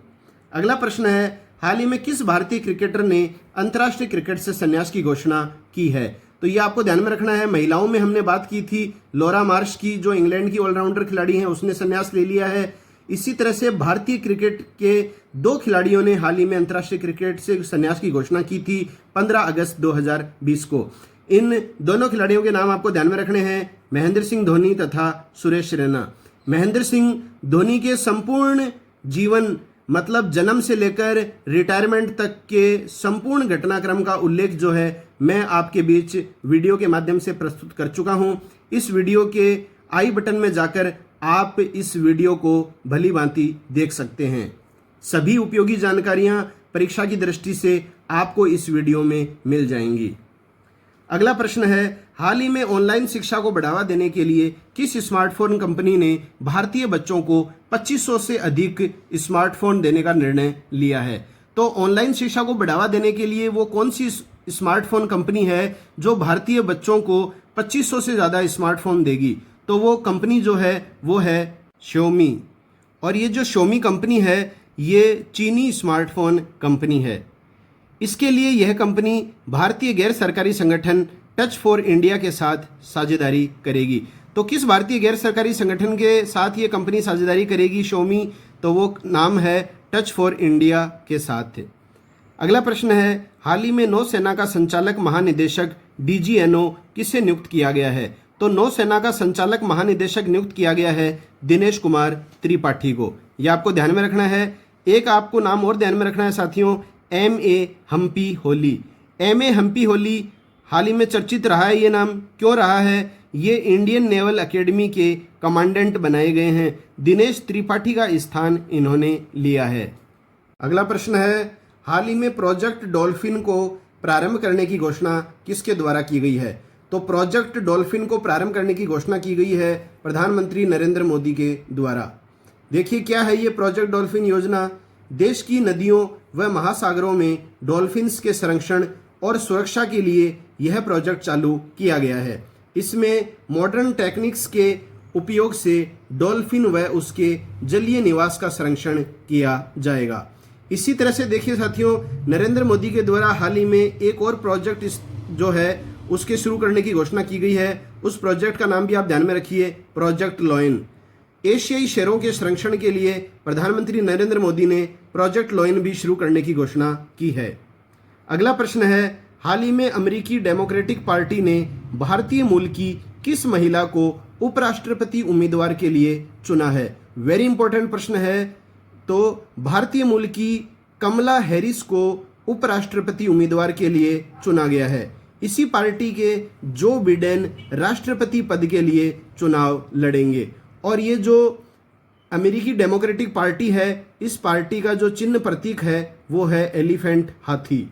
अगला प्रश्न है, हाल ही में किस भारतीय क्रिकेटर ने अंतर्राष्ट्रीय क्रिकेट से संन्यास की घोषणा की है? तो ये आपको ध्यान में रखना है। महिलाओं में हमने बात की थी लॉरा मार्श की, जो इंग्लैंड की ऑलराउंडर खिलाड़ी हैं, उसने संन्यास ले लिया है। इसी तरह से भारतीय क्रिकेट के 2 खिलाड़ियों ने हाल ही में अंतर्राष्ट्रीय क्रिकेट से संन्यास की घोषणा की थी 15 अगस्त 2020 को। इन दोनों खिलाड़ियों के नाम आपको ध्यान में रखने हैं, महेंद्र सिंह धोनी तथा सुरेश रैना। महेंद्र सिंह धोनी के संपूर्ण जीवन मतलब जन्म से लेकर रिटायरमेंट तक के संपूर्ण घटनाक्रम का उल्लेख जो है मैं आपके बीच वीडियो के माध्यम से प्रस्तुत कर चुका हूं। इस वीडियो के आई बटन में जाकर आप इस वीडियो को भली भांति देख सकते हैं। सभी उपयोगी जानकारियां परीक्षा की दृष्टि से आपको इस वीडियो में मिल जाएंगी। अगला प्रश्न है, हाल ही में ऑनलाइन शिक्षा को बढ़ावा देने के लिए किस स्मार्टफोन कंपनी ने भारतीय बच्चों को 2500 से अधिक स्मार्टफोन देने का निर्णय लिया है? तो ऑनलाइन शिक्षा को बढ़ावा देने के लिए वो कौन सी स्मार्टफोन कंपनी है जो भारतीय बच्चों को 2500 से ज़्यादा स्मार्टफोन देगी? तो वो कंपनी जो है वो है Xiaomi। और ये जो Xiaomi कंपनी है ये चीनी स्मार्टफोन कंपनी है। इसके लिए यह कंपनी भारतीय गैर सरकारी संगठन टच फॉर इंडिया के साथ साझेदारी करेगी। तो किस भारतीय गैर सरकारी संगठन के साथ ये कंपनी साझेदारी करेगी Xiaomi? तो वो नाम है टच फॉर इंडिया के साथ। अगला प्रश्न है, हाल ही में नौसेना का संचालक महानिदेशक DGNO किसे नियुक्त किया गया है? तो नौसेना का संचालक महानिदेशक नियुक्त किया गया है दिनेश कुमार त्रिपाठी को। यह आपको ध्यान में रखना है। एक आपको नाम और ध्यान में रखना है साथियों, MA हम्पी होली। MA हम्पी होली हाल ही में चर्चित रहा है। ये नाम क्यों रहा है? ये इंडियन नेवल एकेडमी के कमांडेंट बनाए गए हैं। दिनेश त्रिपाठी का स्थान इन्होंने लिया है। अगला प्रश्न है, हाल ही में प्रोजेक्ट डॉल्फिन को प्रारंभ करने की घोषणा किसके द्वारा की गई है? तो प्रोजेक्ट डॉल्फिन को प्रारंभ करने की घोषणा की गई है प्रधानमंत्री नरेंद्र मोदी के द्वारा। देखिए क्या है ये प्रोजेक्ट डॉल्फिन योजना। देश की नदियों व महासागरों में डॉल्फिन्स के संरक्षण और सुरक्षा के लिए यह प्रोजेक्ट चालू किया गया है। इसमें मॉडर्न टेक्निक्स के उपयोग से डॉल्फिन व उसके जलीय निवास का संरक्षण किया जाएगा। इसी तरह से देखिए साथियों, नरेंद्र मोदी के द्वारा हाल ही में एक और प्रोजेक्ट जो है उसके शुरू करने की घोषणा की गई है। उस प्रोजेक्ट का नाम भी आप ध्यान में रखिए, प्रोजेक्ट लॉयन। एशियाई शेयरों के संरक्षण के लिए प्रधानमंत्री नरेंद्र मोदी ने प्रोजेक्ट लॉयन भी शुरू करने की घोषणा की है। अगला प्रश्न है, हाल ही में अमेरिकी डेमोक्रेटिक पार्टी ने भारतीय मूल की किस महिला को उपराष्ट्रपति उम्मीदवार के लिए चुना है? वेरी इंपॉर्टेंट प्रश्न है। तो भारतीय मूल की कमला हैरिस को उपराष्ट्रपति उम्मीदवार के लिए चुना गया है। इसी पार्टी के जो बिडेन राष्ट्रपति पद के लिए चुनाव लड़ेंगे। और ये जो अमेरिकी डेमोक्रेटिक पार्टी है, इस पार्टी का जो चिन्ह प्रतीक है वो है एलिफेंट, हाथी।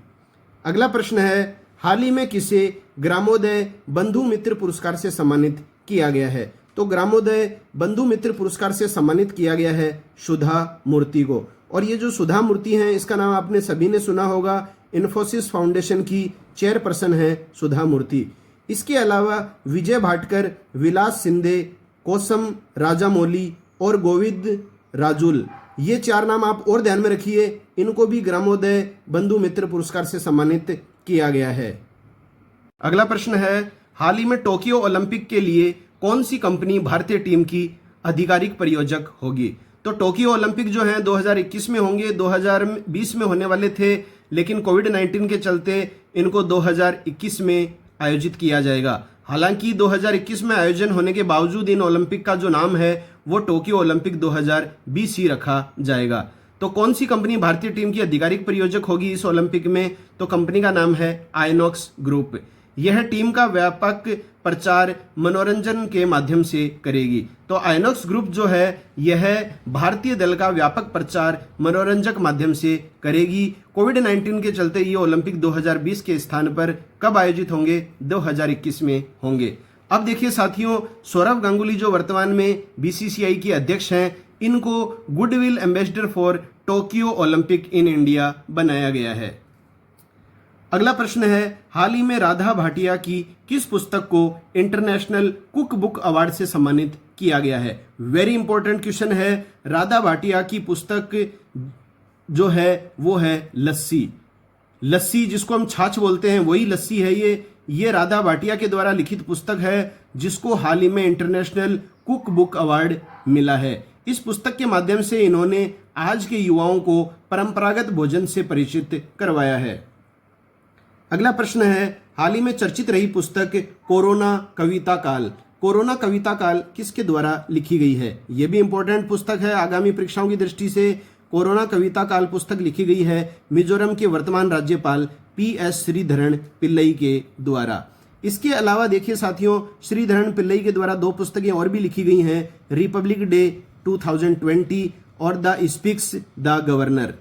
अगला प्रश्न है, हाल ही में किसे ग्रामोदय बंधु मित्र पुरस्कार से सम्मानित किया गया है? तो ग्रामोदय बंधु मित्र पुरस्कार से सम्मानित किया गया है सुधा मूर्ति को। और ये जो सुधा मूर्ति हैं, इसका नाम आपने सभी ने सुना होगा, इन्फोसिस फाउंडेशन की चेयरपर्सन है सुधा मूर्ति। इसके अलावा विजय भाटकर, विलास शिंदे, कोसम राजामौली और गोविंद राजुल, ये 4 नाम आप और ध्यान में रखिए, इनको भी ग्रामोदय बंधु मित्र पुरस्कार से सम्मानित किया गया है। अगला प्रश्न है, हाल ही में टोक्यो ओलंपिक के लिए कौन सी कंपनी भारतीय टीम की आधिकारिक प्रायोजक होगी? तो टोक्यो ओलंपिक जो है 2021 में होंगे, 2020 में होने वाले थे, लेकिन कोविड-19 के चलते इनको 2021 में आयोजित किया जाएगा। हालांकि 2021 में आयोजन होने के बावजूद इन ओलंपिक का जो नाम है वो टोक्यो ओलंपिक 2020 ही रखा जाएगा। तो कौन सी कंपनी भारतीय टीम की आधिकारिक प्रायोजक होगी इस ओलंपिक में? तो कंपनी का नाम है आइनॉक्स ग्रुप। यह टीम का व्यापक प्रचार मनोरंजन के माध्यम से करेगी। तो आइनॉक्स ग्रुप जो है यह भारतीय दल का व्यापक प्रचार मनोरंजक माध्यम से करेगी। कोविड-19 के चलते ये ओलंपिक 2020 के स्थान पर कब आयोजित होंगे? 2021 में होंगे। अब देखिए साथियों, सौरव गांगुली जो वर्तमान में बीसीसीआई के अध्यक्ष हैं, इनको goodwill ambassador for Tokyo Olympic in India बनाया गया है। अगला प्रश्न है, हाल ही में राधा भाटिया की किस पुस्तक को इंटरनेशनल कुक बुक अवार्ड से सम्मानित किया गया है? वेरी इंपॉर्टेंट क्वेश्चन है। राधा भाटिया की पुस्तक जो है वो है लस्सी। लस्सी जिसको हम छाछ बोलते हैं वही लस्सी है ये राधा भाटिया के द्वारा लिखित पुस्तक है, जिसको हाल ही में इंटरनेशनल कुक बुक अवार्ड मिला है। इस पुस्तक के माध्यम से इन्होंने आज के युवाओं को परंपरागत भोजन से परिचित करवाया है। अगला प्रश्न है, हाल ही में चर्चित रही पुस्तक कोरोना कविता काल। कोरोना कविता काल किसके द्वारा लिखी गई है? यह भी इंपॉर्टेंट पुस्तक है आगामी परीक्षाओं की दृष्टि से। कोरोना कविता काल पुस्तक लिखी गई है मिजोरम के वर्तमान राज्यपाल PS श्रीधरन पिल्लई के द्वारा। इसके अलावा देखिए साथियों, श्रीधरन पिल्लई के द्वारा 2 पुस्तकें और भी लिखी गई हैं, रिपब्लिक डे 2020 और द स्पीक्स द गवर्नर।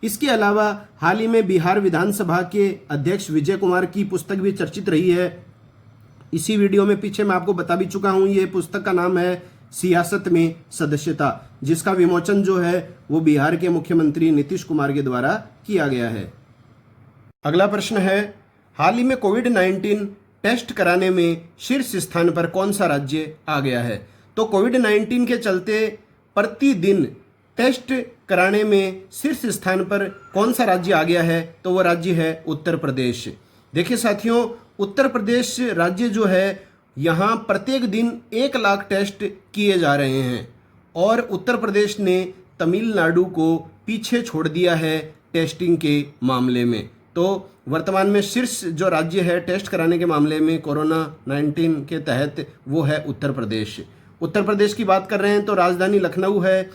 इसके अलावा हाल ही में बिहार विधानसभा के अध्यक्ष विजय कुमार की पुस्तक भी चर्चित रही है। इसी वीडियो में पीछे मैं आपको बता भी चुका हूं, ये पुस्तक का नाम है सियासत में सदस्यता, जिसका विमोचन जो है वो बिहार के मुख्यमंत्री नीतीश कुमार के द्वारा किया गया है। अगला प्रश्न है, हाल ही में कोविड-19 टेस्ट कराने में शीर्ष स्थान पर कौन सा राज्य आ गया है? तो कोविड-19 के चलते प्रतिदिन टेस्ट कराने में शीर्ष स्थान पर कौन सा राज्य आ गया है? तो वो राज्य है उत्तर प्रदेश। देखिए साथियों, उत्तर प्रदेश राज्य जो है, यहाँ प्रत्येक दिन 1 लाख टेस्ट किए जा रहे हैं और उत्तर प्रदेश ने तमिलनाडु को पीछे छोड़ दिया है टेस्टिंग के मामले में। तो वर्तमान में शीर्ष जो राज्य है टेस्ट कराने के मामले में कोरोना-19 के तहत वो है उत्तर प्रदेश। उत्तर प्रदेश की बात कर रहे हैं तो राजधानी लखनऊ है,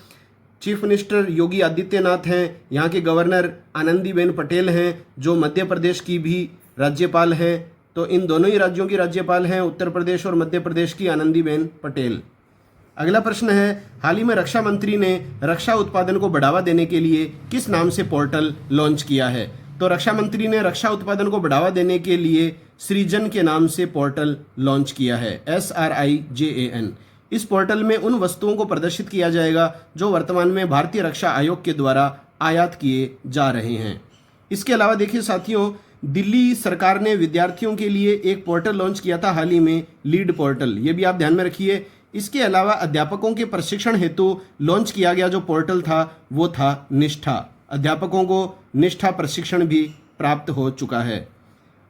चीफ मिनिस्टर योगी आदित्यनाथ हैं, यहाँ के गवर्नर आनंदीबेन पटेल हैं जो मध्य प्रदेश की भी राज्यपाल हैं। तो इन दोनों ही राज्यों की राज्यपाल हैं, उत्तर प्रदेश और मध्य प्रदेश की आनंदीबेन पटेल। अगला प्रश्न है, हाल ही में रक्षा मंत्री ने रक्षा उत्पादन को बढ़ावा देने के लिए किस नाम से पोर्टल लॉन्च किया है? तो रक्षा मंत्री ने रक्षा उत्पादन को बढ़ावा देने के लिए सृजन के नाम से पोर्टल लॉन्च किया है, SRIJAN। इस पोर्टल में उन वस्तुओं को प्रदर्शित किया जाएगा जो वर्तमान में भारतीय रक्षा आयोग के द्वारा आयात किए जा रहे हैं। इसके अलावा देखिए साथियों, दिल्ली सरकार ने विद्यार्थियों के लिए एक पोर्टल लॉन्च किया था हाल ही में, लीड पोर्टल, ये भी आप ध्यान में रखिए। इसके अलावा अध्यापकों के प्रशिक्षण हेतु लॉन्च किया गया जो पोर्टल था वो था निष्ठा। अध्यापकों को निष्ठा प्रशिक्षण भी प्राप्त हो चुका है।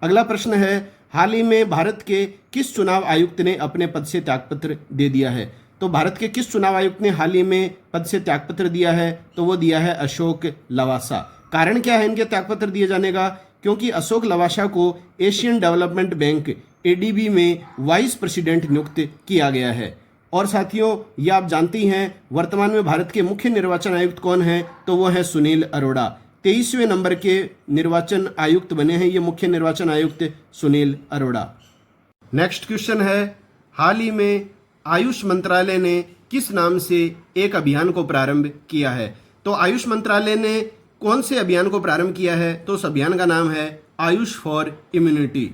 अगला प्रश्न है, हाल ही में भारत के किस चुनाव आयुक्त ने अपने पद से त्यागपत्र दे दिया है? तो भारत के किस चुनाव आयुक्त ने हाल ही में पद से त्यागपत्र दिया है? तो वो दिया है अशोक लवासा। कारण क्या है इनके त्यागपत्र दिए जाने का? क्योंकि अशोक लवासा को एशियन डेवलपमेंट बैंक एडीबी में वाइस प्रेसिडेंट नियुक्त किया गया है। और साथियों, ये आप जानती हैं वर्तमान में भारत के मुख्य निर्वाचन आयुक्त कौन हैं? तो वो हैं सुनील अरोड़ा। 23वें नंबर के निर्वाचन आयुक्त बने हैं ये मुख्य निर्वाचन आयुक्त सुनील अरोड़ा। नेक्स्ट क्वेश्चन है, हाल ही में आयुष मंत्रालय ने किस नाम से एक अभियान को प्रारंभ किया है? तो आयुष मंत्रालय ने कौन से अभियान को प्रारंभ किया है? तो उस अभियान का नाम है आयुष फॉर इम्यूनिटी।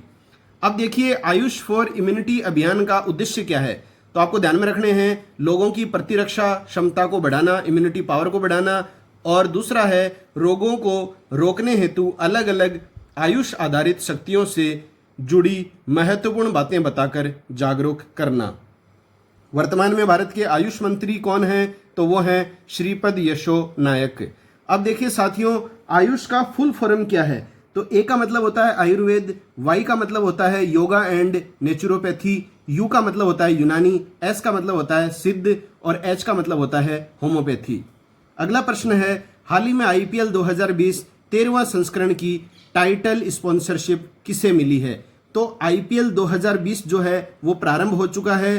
अब देखिए, आयुष फॉर इम्यूनिटी अभियान का उद्देश्य क्या है? तो आपको ध्यान में रखने हैं लोगों की प्रतिरक्षा क्षमता को बढ़ाना, इम्यूनिटी पावर को बढ़ाना, और दूसरा है रोगों को रोकने हेतु अलग अलग आयुष आधारित शक्तियों से जुड़ी महत्वपूर्ण बातें बताकर जागरूक करना। वर्तमान में भारत के आयुष मंत्री कौन हैं? तो वो हैं श्रीपद यशो नायक। अब देखिए साथियों, आयुष का फुल फॉर्म क्या है? तो ए का मतलब होता है आयुर्वेद, वाई का मतलब होता है योगा एंड नेचुरोपैथी, यू का मतलब होता है यूनानी, एस का मतलब होता है सिद्ध, और एच का मतलब होता है होम्योपैथी। अगला प्रश्न है, हाल ही में आईपीएल 2020 13वां संस्करण की टाइटल स्पॉन्सरशिप किसे मिली है? तो आईपीएल 2020 जो है वो प्रारंभ हो चुका है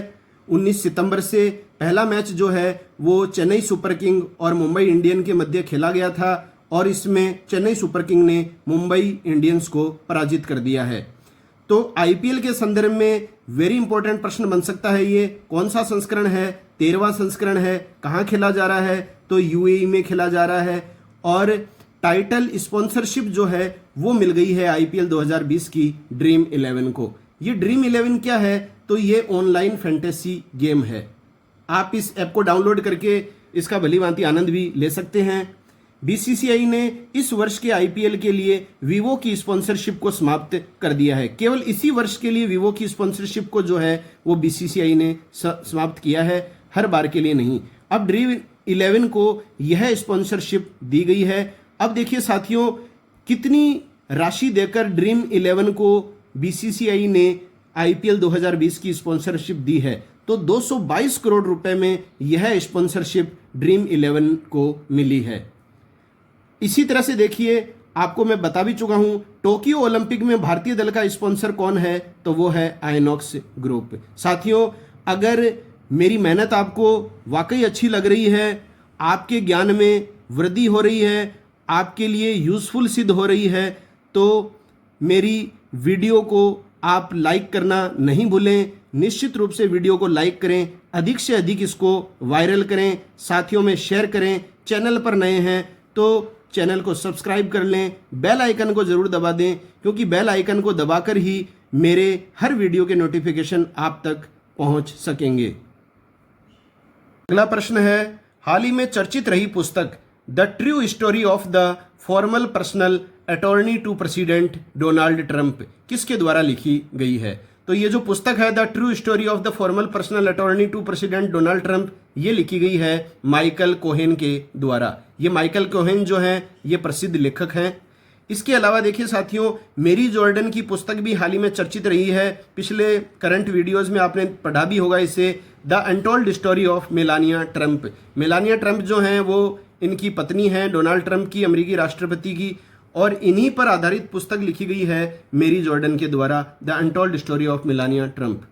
19 सितंबर से। पहला मैच जो है वो चेन्नई सुपर किंग और मुंबई इंडियन के मध्य खेला गया था, और इसमें चेन्नई सुपर किंग ने मुंबई इंडियंस को पराजित कर दिया है। तो आईपीएल के संदर्भ में वेरी इंपॉर्टेंट प्रश्न बन सकता है ये, कौन सा संस्करण है? 13वां संस्करण है। कहाँ खेला जा रहा है? तो यूएई में खेला जा रहा है। और टाइटल स्पॉन्सरशिप जो है वो मिल गई है आईपीएल 2020 की ड्रीम 11 को। ये ड्रीम 11 क्या है? तो ये ऑनलाइन फैंटेसी गेम है। आप इस ऐप को डाउनलोड करके इसका भलीभांति आनंद भी ले सकते हैं। बीसीसीआई ने इस वर्ष के आईपीएल के लिए वीवो की स्पॉन्सरशिप को समाप्त कर दिया है। केवल इसी वर्ष के लिए वीवो की स्पॉन्सरशिप को जो है वो बीसीसीआई ने समाप्त किया है, हर बार के लिए नहीं। अब ड्रीम 11 को यह स्पॉन्सरशिप दी गई है। अब देखिए साथियों, कितनी राशि देकर ड्रीम 11 को बीसीसीआई ने आईपीएल 2020 की स्पॉन्सरशिप दी है? तो 222 करोड़ रुपए में यह स्पॉन्सरशिप ड्रीम 11 को मिली है। इसी तरह से देखिए, आपको मैं बता भी चुका हूं, टोक्यो ओलंपिक में भारतीय दल का स्पॉन्सर कौन है? तो वो है आइनॉक्स ग्रुप। साथियों, अगर मेरी मेहनत आपको वाकई अच्छी लग रही है, आपके ज्ञान में वृद्धि हो रही है, आपके लिए यूजफुल सिद्ध हो रही है, तो मेरी वीडियो को आप लाइक करना नहीं भूलें। निश्चित रूप से वीडियो को लाइक करें, अधिक से अधिक इसको वायरल करें, साथियों में शेयर करें। चैनल पर नए हैं तो चैनल को सब्सक्राइब कर लें, बेल आइकन को जरूर दबा दें, क्योंकि बेल आइकन को दबाकर ही मेरे हर वीडियो के नोटिफिकेशन आप तक पहुंच सकेंगे। अगला प्रश्न है, हाल ही में चर्चित रही पुस्तक the true story of the formal personal attorney to president Donald Trump किसके द्वारा लिखी गई है? तो ये जो पुस्तक है the true story of the formal personal attorney to president Donald Trump, ये लिखी गई है माइकल कोहेन के द्वारा। ये माइकल कोहेन जो हैं ये प्रसिद्ध लेखक हैं। इसके अलावा देखिए साथियों, मेरी जॉर्डन की पुस्तक भी हाल ही में चर्चित रही है। पिछले करंट वीडियोस में आपने पढ़ा भी होगा इसे, the untold story of Melania Trump. Melania Trump जो हैं वो इनकी पत्नी हैं डोनाल्ड ट्रंप की, अमेरिकी राष्ट्रपति की, और इन्हीं पर आधारित पुस्तक लिखी गई है मेरी जॉर्डन के द्वारा, the untold story of Melania Trump.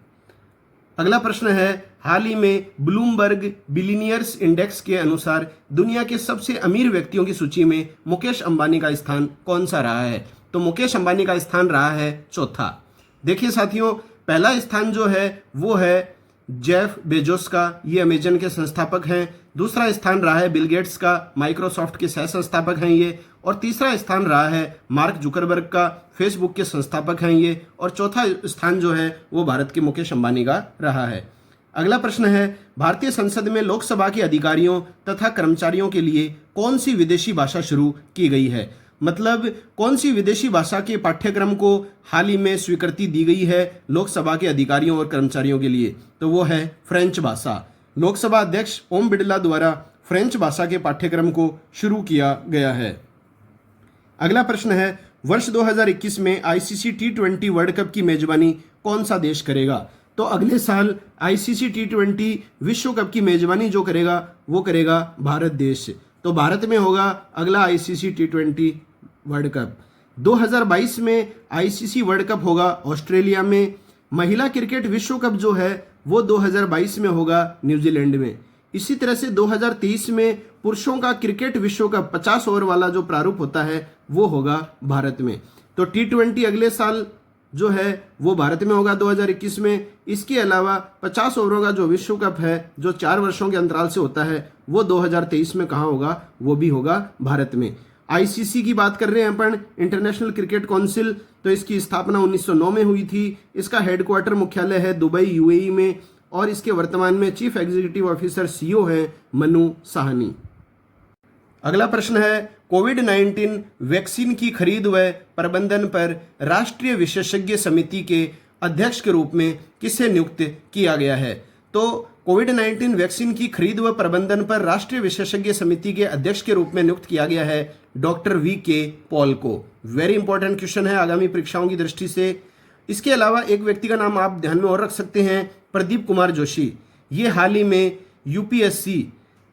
अगला प्रश्न है, हाल ही में ब्लूमबर्ग बिलियनियर्स इंडेक्स के अनुसार दुनिया के सबसे अमीर व्यक्तियों की सूची में मुकेश अंबानी का स्थान कौन सा रहा है? तो मुकेश अंबानी का स्थान रहा है चौथा। देखिए साथियों, पहला स्थान जो है वो है जेफ बेजोस का, ये अमेजन के संस्थापक हैं। दूसरा स्थान रहा है बिल गेट्स का, माइक्रोसॉफ्ट के सह संस्थापक हैं ये। और तीसरा स्थान रहा है मार्क जुकरबर्ग का, फेसबुक के संस्थापक हैं ये। और चौथा स्थान जो है वो भारत के मुकेश अंबानी का रहा है। अगला प्रश्न है, भारतीय संसद में लोकसभा के अधिकारियों तथा कर्मचारियों के लिए कौन सी विदेशी भाषा शुरू की गई है? मतलब कौन सी विदेशी भाषा के पाठ्यक्रम को हाल ही में स्वीकृति दी गई है लोकसभा के अधिकारियों और कर्मचारियों के लिए? तो वो है फ्रेंच भाषा। लोकसभा अध्यक्ष ओम बिरला द्वारा फ्रेंच भाषा के पाठ्यक्रम को शुरू किया गया है। अगला प्रश्न है, वर्ष 2021 में आईसीसी T20 वर्ल्ड कप की मेजबानी कौन सा देश करेगा? तो अगले साल आईसीसी T20 विश्व कप की मेजबानी जो करेगा वो करेगा भारत देश। तो भारत में होगा अगला आईसीसी T20 वर्ल्ड कप। 2022 में आईसीसी वर्ल्ड कप होगा ऑस्ट्रेलिया में। महिला क्रिकेट विश्व कप जो है वो 2022 में होगा न्यूजीलैंड में। इसी तरह से 2023 में पुरुषों का क्रिकेट विश्व कप 50 ओवर वाला जो प्रारूप होता है वो होगा भारत में। तो T20 अगले साल जो है वो भारत में होगा 2021 में। इसके अलावा 50 ओवरों का जो विश्व कप है जो 4 वर्षों के अंतराल से होता है वो 2023 में कहाँ होगा, वो भी होगा भारत में। आईसीसी की बात कर रहे हैं अपन, इंटरनेशनल क्रिकेट काउंसिल, तो इसकी स्थापना 1909 में हुई थी। इसका हेडक्वार्टर मुख्यालय है दुबई यूएई में और इसके वर्तमान में चीफ एग्जीक्यूटिव ऑफिसर सीईओ हैं मनु साहनी। अगला प्रश्न है, कोविड-19 वैक्सीन की खरीद व प्रबंधन पर राष्ट्रीय विशेषज्ञ समिति के अध्यक्ष के रूप में किसे नियुक्त किया गया है? तो कोविड-19 वैक्सीन की खरीद व प्रबंधन पर राष्ट्रीय विशेषज्ञ समिति के अध्यक्ष के रूप में नियुक्त किया गया है डॉक्टर वी.के. पॉल को। वेरी इंपॉर्टेंट क्वेश्चन है आगामी परीक्षाओं की दृष्टि से। इसके अलावा एक व्यक्ति का नाम आप ध्यान में और रख सकते हैं, प्रदीप कुमार जोशी। ये हाल ही में यूपीएससी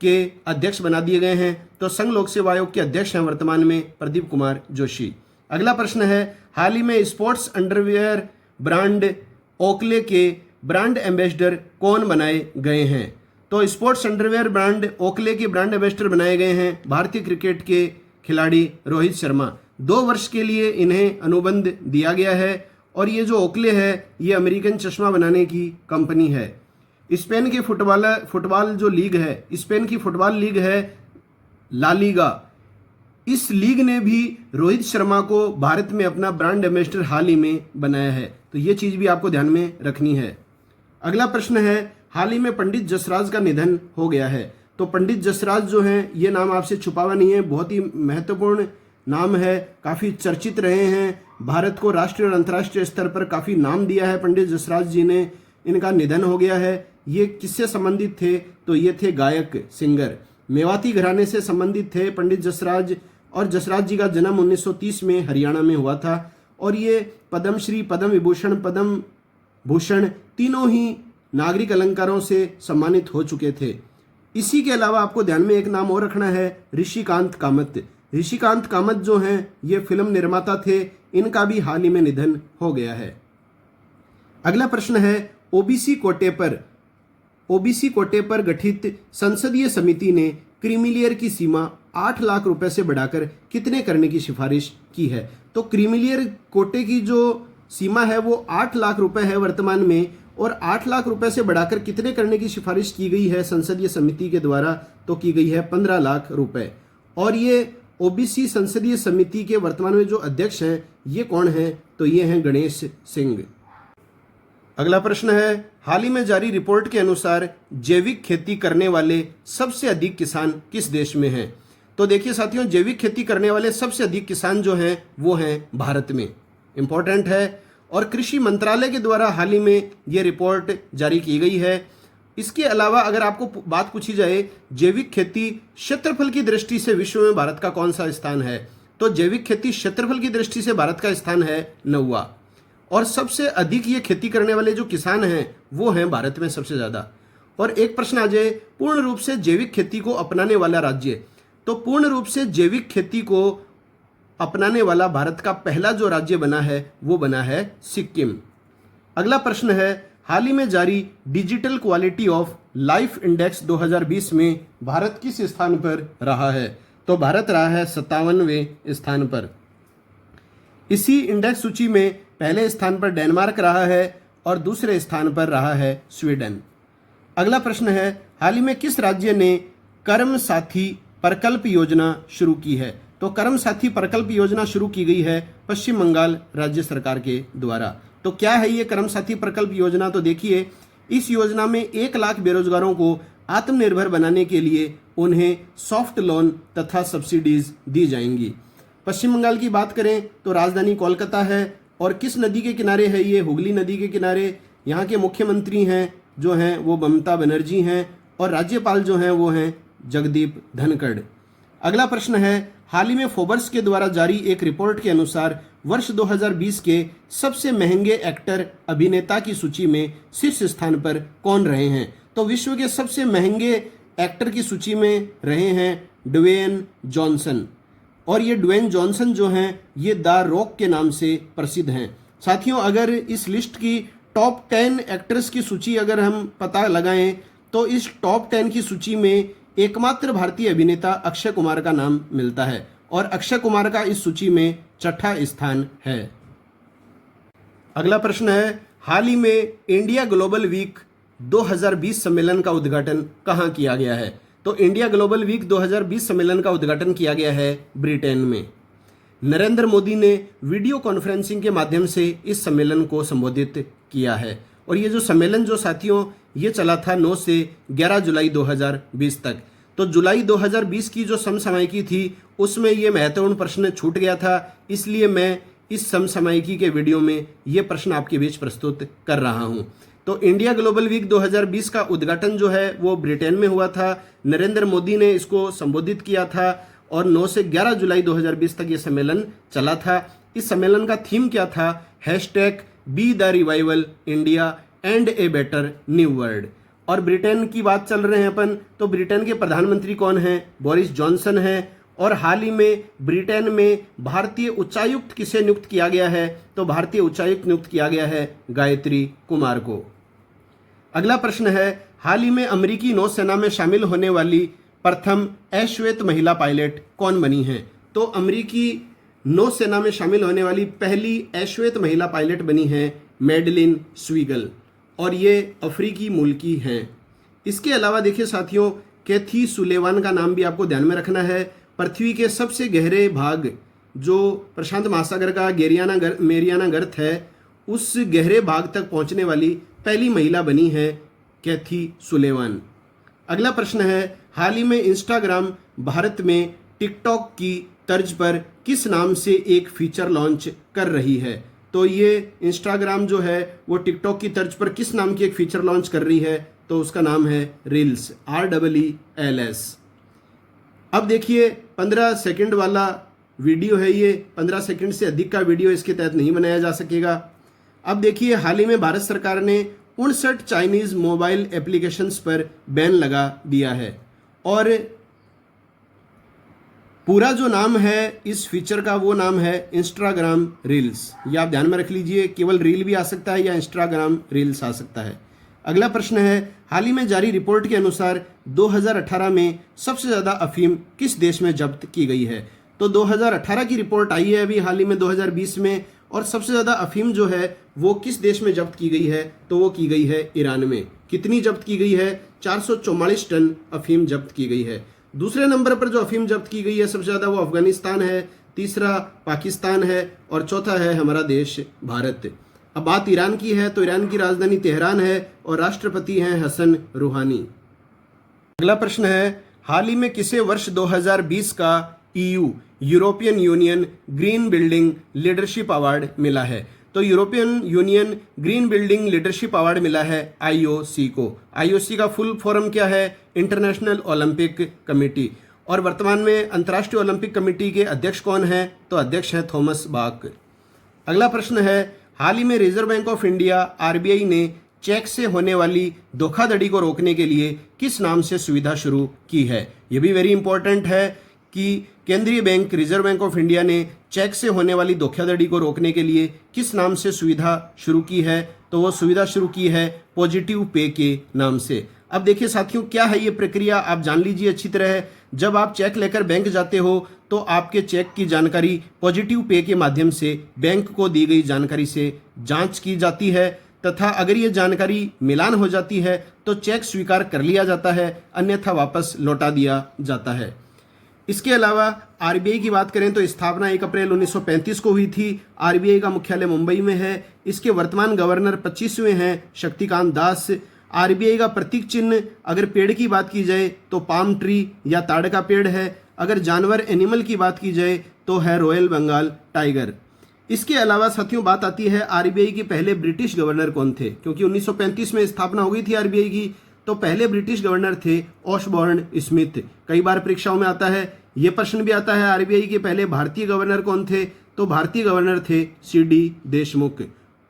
के अध्यक्ष बना दिए गए हैं। तो संघ लोक सेवा आयोग के अध्यक्ष हैं वर्तमान में प्रदीप कुमार जोशी। अगला प्रश्न है, हाल ही में स्पोर्ट्स अंडरवियर ब्रांड ओकले के ब्रांड एम्बेसडर कौन बनाए गए हैं? तो स्पोर्ट्स अंडरवियर ब्रांड ओकले के ब्रांड एम्बेसडर बनाए गए हैं भारतीय क्रिकेट के खिलाड़ी रोहित शर्मा। 2 वर्ष के लिए इन्हें अनुबंध दिया गया है और ये जो ओकले है ये अमेरिकन चश्मा बनाने की कंपनी है। स्पेन के फुटबॉल जो लीग है, स्पेन की फुटबॉल लीग है ला लीगा। इस लीग ने भी रोहित शर्मा को भारत में अपना ब्रांड एम्बेसडर हाल ही में बनाया है। तो ये चीज भी आपको ध्यान में रखनी है। अगला प्रश्न है, हाल ही में पंडित जसराज का निधन हो गया है। तो पंडित जसराज जो हैं ये नाम आपसे छुपा हुआ नहीं है, बहुत ही महत्वपूर्ण नाम है, काफी चर्चित रहे हैं। भारत को राष्ट्रीय और अंतर्राष्ट्रीय स्तर पर काफी नाम दिया है पंडित जसराज जी ने। इनका निधन हो गया है। ये किससे संबंधित थे? तो ये थे गायक, सिंगर, मेवाती घराने से संबंधित थे पंडित जसराज। और जसराज जी का जन्म 1930 में हरियाणा में हुआ था और ये पद्मश्री, पद्म विभूषण, पद्म भूषण तीनों ही नागरिक अलंकारों से सम्मानित हो चुके थे। इसी के अलावा आपको ध्यान में एक नाम और रखना है, ऋषिकांत कामत। ऋषिकांत कामत जो हैं ये फिल्म निर्माता थे, इनका भी हाल ही में निधन हो गया है। अगला प्रश्न है, ओबीसी कोटे पर गठित संसदीय समिति ने क्रीमीलेयर की सीमा 8 लाख रुपए से बढ़ाकर कितने करने की सिफारिश की है? तो क्रीमीलेयर कोटे की जो सीमा है वो 8 लाख रुपए है वर्तमान में, और 8 लाख रुपए से बढ़ाकर कितने करने की सिफारिश की गई है संसदीय समिति के द्वारा? तो की गई है 15 लाख रुपए। और ये ओबीसी संसदीय समिति के वर्तमान में जो अध्यक्ष हैं ये कौन हैं? तो ये हैं गणेश सिंह। अगला प्रश्न है, हाल ही में जारी रिपोर्ट के अनुसार जैविक खेती करने वाले सबसे अधिक किसान किस देश में हैं? तो देखिए साथियों, जैविक खेती करने वाले सबसे अधिक किसान जो हैं वो हैं भारत में। इंपॉर्टेंट है। और कृषि मंत्रालय के द्वारा हाल ही में ये रिपोर्ट जारी की गई है। इसके अलावा अगर आपको बात पूछी जाए जैविक खेती क्षेत्रफल की दृष्टि से विश्व में भारत का कौन सा स्थान है, तो जैविक खेती क्षेत्रफल की दृष्टि से भारत का स्थान है 9वां। और सबसे अधिक ये खेती करने वाले जो किसान हैं वो हैं भारत में सबसे ज़्यादा। और एक प्रश्न आ जाए, पूर्ण रूप से जैविक खेती को अपनाने वाला राज्य, तो पूर्ण रूप से जैविक खेती को अपनाने वाला भारत का पहला जो राज्य बना है वो बना है सिक्किम। अगला प्रश्न है, हाल ही में जारी digital quality of life index 2020 में भारत किस स्थान पर रहा है? तो भारत रहा है 57वें स्थान पर। इसी इंडेक्स सूची में पहले स्थान पर डेनमार्क रहा है और दूसरे स्थान पर रहा है स्वीडन। अगला प्रश्न है, हाल ही में किस राज्य ने कर्म साथी प्रकल्प योजना शुरू की है? तो कर्म साथी प्रकल्प योजना शुरू की गई है पश्चिम बंगाल राज्य सरकार के द्वारा। तो क्या है ये कर्म साथी प्रकल्प योजना? तो देखिए, इस योजना में 1 लाख बेरोजगारों को आत्मनिर्भर बनाने के लिए उन्हें सॉफ्ट लोन तथा सब्सिडीज दी जाएंगी। पश्चिम बंगाल की बात करें तो राजधानी कोलकाता है और किस नदी के किनारे है ये? हुगली नदी के किनारे। यहाँ के मुख्यमंत्री हैं जो हैं वो ममता बनर्जी हैं और राज्यपाल जो हैं वो हैं जगदीप धनखड़। अगला प्रश्न है, हाल ही में फोर्ब्स के द्वारा जारी एक रिपोर्ट के अनुसार वर्ष 2020 के सबसे महंगे एक्टर अभिनेता की सूची में शीर्ष स्थान पर कौन रहे हैं? तो विश्व के सबसे महंगे एक्टर की सूची में रहे हैं ड्वेन जॉनसन, और ये ड्वेन जॉनसन जो हैं ये द रॉक के नाम से प्रसिद्ध हैं। साथियों, अगर इस लिस्ट की टॉप 10 एक्टर्स की सूची अगर हम पता लगाएं तो इस टॉप 10 की सूची में एकमात्र भारतीय अभिनेता अक्षय कुमार का नाम मिलता है, और अक्षय कुमार का इस सूची में 6ठा स्थान है। अगला प्रश्न है, हाल ही में इंडिया ग्लोबल वीक 2020 सम्मेलन का उद्घाटन कहाँ किया गया है? तो इंडिया ग्लोबल वीक 2020 सम्मेलन का उद्घाटन किया गया है ब्रिटेन में। नरेंद्र मोदी ने वीडियो कॉन्फ्रेंसिंग के माध्यम से इस सम्मेलन को संबोधित किया है, और ये जो सम्मेलन जो साथियों ये चला था 9 से 11 जुलाई 2020 तक। तो जुलाई 2020 की जो समसामयिकी थी उसमें ये महत्वपूर्ण प्रश्न छूट गया था, इसलिए मैं इस समसामयिकी के वीडियो में ये प्रश्न आपके बीच प्रस्तुत कर रहा हूँ। तो इंडिया ग्लोबल वीक 2020 का उद्घाटन जो है वो ब्रिटेन में हुआ था। नरेंद्र मोदी ने इसको संबोधित किया था और 9 से 11 जुलाई 2020 तक ये सम्मेलन चला था। इस सम्मेलन का थीम क्या था? Hashtag be the revival India and a better new world. और ब्रिटेन की बात चल रहे हैं अपन, तो ब्रिटेन के प्रधानमंत्री कौन हैं? बोरिस जॉनसन हैं। और हाल ही में ब्रिटेन में भारतीय उच्चायुक्त किसे नियुक्त किया गया है? तो भारतीय उच्चायुक्त नियुक्त किया गया है गायत्री कुमार को। अगला प्रश्न है, हाल ही में अमेरिकी नौसेना में शामिल होने वाली प्रथम अश्वेत महिला पायलट कौन बनी है? तो अमेरिकी नौसेना में शामिल होने वाली पहली अश्वेत महिला पायलट बनी है मैडलिन स्वीगल, और ये अफ्रीकी मूल की हैं। इसके अलावा देखिए साथियों, कैथी सुलेवान का नाम भी आपको ध्यान में रखना है। पृथ्वी के सबसे गहरे भाग जो प्रशांत महासागर का मेरियाना गर्त है, उस गहरे भाग तक पहुंचने वाली पहली महिला बनी है कैथी सुलेवान। अगला प्रश्न है, हाल ही में इंस्टाग्राम भारत में टिकटॉक की तर्ज पर किस नाम से एक फीचर लॉन्च कर रही है? तो ये इंस्टाग्राम जो है वो टिकटॉक की तर्ज पर किस नाम की एक फीचर लॉन्च कर रही है? तो उसका नाम है रील्स, REELS। अब देखिए 15 सेकंड वाला वीडियो है, ये 15 सेकंड से अधिक का वीडियो इसके तहत नहीं बनाया जा सकेगा। अब देखिए, हाल ही में भारत सरकार ने 59 चाइनीज मोबाइल एप्लीकेशंस पर बैन लगा दिया है, और पूरा जो नाम है इस फीचर का वो नाम है इंस्टाग्राम रील्स। ये आप ध्यान में रख लीजिए, केवल रील भी आ सकता है या इंस्टाग्राम रील्स आ सकता है। अगला प्रश्न है, हाल ही में जारी रिपोर्ट के अनुसार 2018 में सबसे ज़्यादा अफीम किस देश में जब्त की गई है? तो 2018 की रिपोर्ट आई है अभी हाल ही में 2020 में, और सबसे ज़्यादा अफीम जो है वो किस देश में जब्त की गई है? तो वो की गई है ईरान में। कितनी जब्त की गई है? 444 टन अफीम जब्त की गई है। दूसरे नंबर पर जो अफीम जब्त की गई है सबसे ज़्यादा वो अफगानिस्तान है, तीसरा पाकिस्तान है, और चौथा है हमारा देश भारत। अब बात ईरान की है तो ईरान की राजधानी तेहरान है और राष्ट्रपति हैं हसन रूहानी। अगला प्रश्न है, हाल ही में किसे वर्ष 2020 का EU European union green building leadership award मिला है? तो European union green building leadership award मिला है IOC को। IOC का फुल फॉर्म क्या है? International Olympic committee. और वर्तमान में अंतर्राष्ट्रीय ओलंपिक कमेटी के अध्यक्ष कौन हैं? तो अध्यक्ष हैं थॉमस बाक। अगला प्रश्न है, हाल ही में reserve bank of India RBI ने चेक से होने वाली धोखाधड़ी को रोकने के लिए किस नाम से सुविधा शुरू की है? ये भी वेरी इंपॉर्टेंट है कि केंद्रीय bank reserve bank of India ने चेक से होने वाली धोखाधड़ी को रोकने के लिए किस नाम से सुविधा शुरू की है? तो वो सुविधा शुरू की है पॉजिटिव पे के नाम से। अब देखिए साथियों, क्या है ये प्रक्रिया आप जान लीजिए अच्छी तरह। जब आप चेक लेकर बैंक जाते हो तो आपके चेक की जानकारी पॉजिटिव पे के माध्यम से बैंक को दी गई जानकारी से जांच की जाती है, तथा अगर ये जानकारी मिलान हो जाती है तो चेक स्वीकार कर लिया जाता है, अन्यथा वापस लौटा दिया जाता है। इसके अलावा RBI की बात करें तो स्थापना 1 अप्रैल 1935 को हुई थी। RBI का मुख्यालय मुंबई में है। इसके वर्तमान गवर्नर 25वें हैं शक्तिकांत दास। RBI का प्रतीक चिन्ह अगर पेड़ की बात की जाए तो पाम ट्री या ताड़ का पेड़ है। अगर जानवर एनिमल की बात की जाए तो है रॉयल बंगाल टाइगर। इसके अलावा साथियों बात आती है RBI के पहले ब्रिटिश गवर्नर कौन थे, क्योंकि 1935 में स्थापना हो गई थी RBI की, तो पहले ब्रिटिश गवर्नर थे ऑशबॉर्न स्मिथ। कई बार परीक्षाओं में आता है ये प्रश्न भी आता है आरबीआई के पहले भारतीय गवर्नर कौन थे, तो भारतीय गवर्नर थे सीडी देशमुख।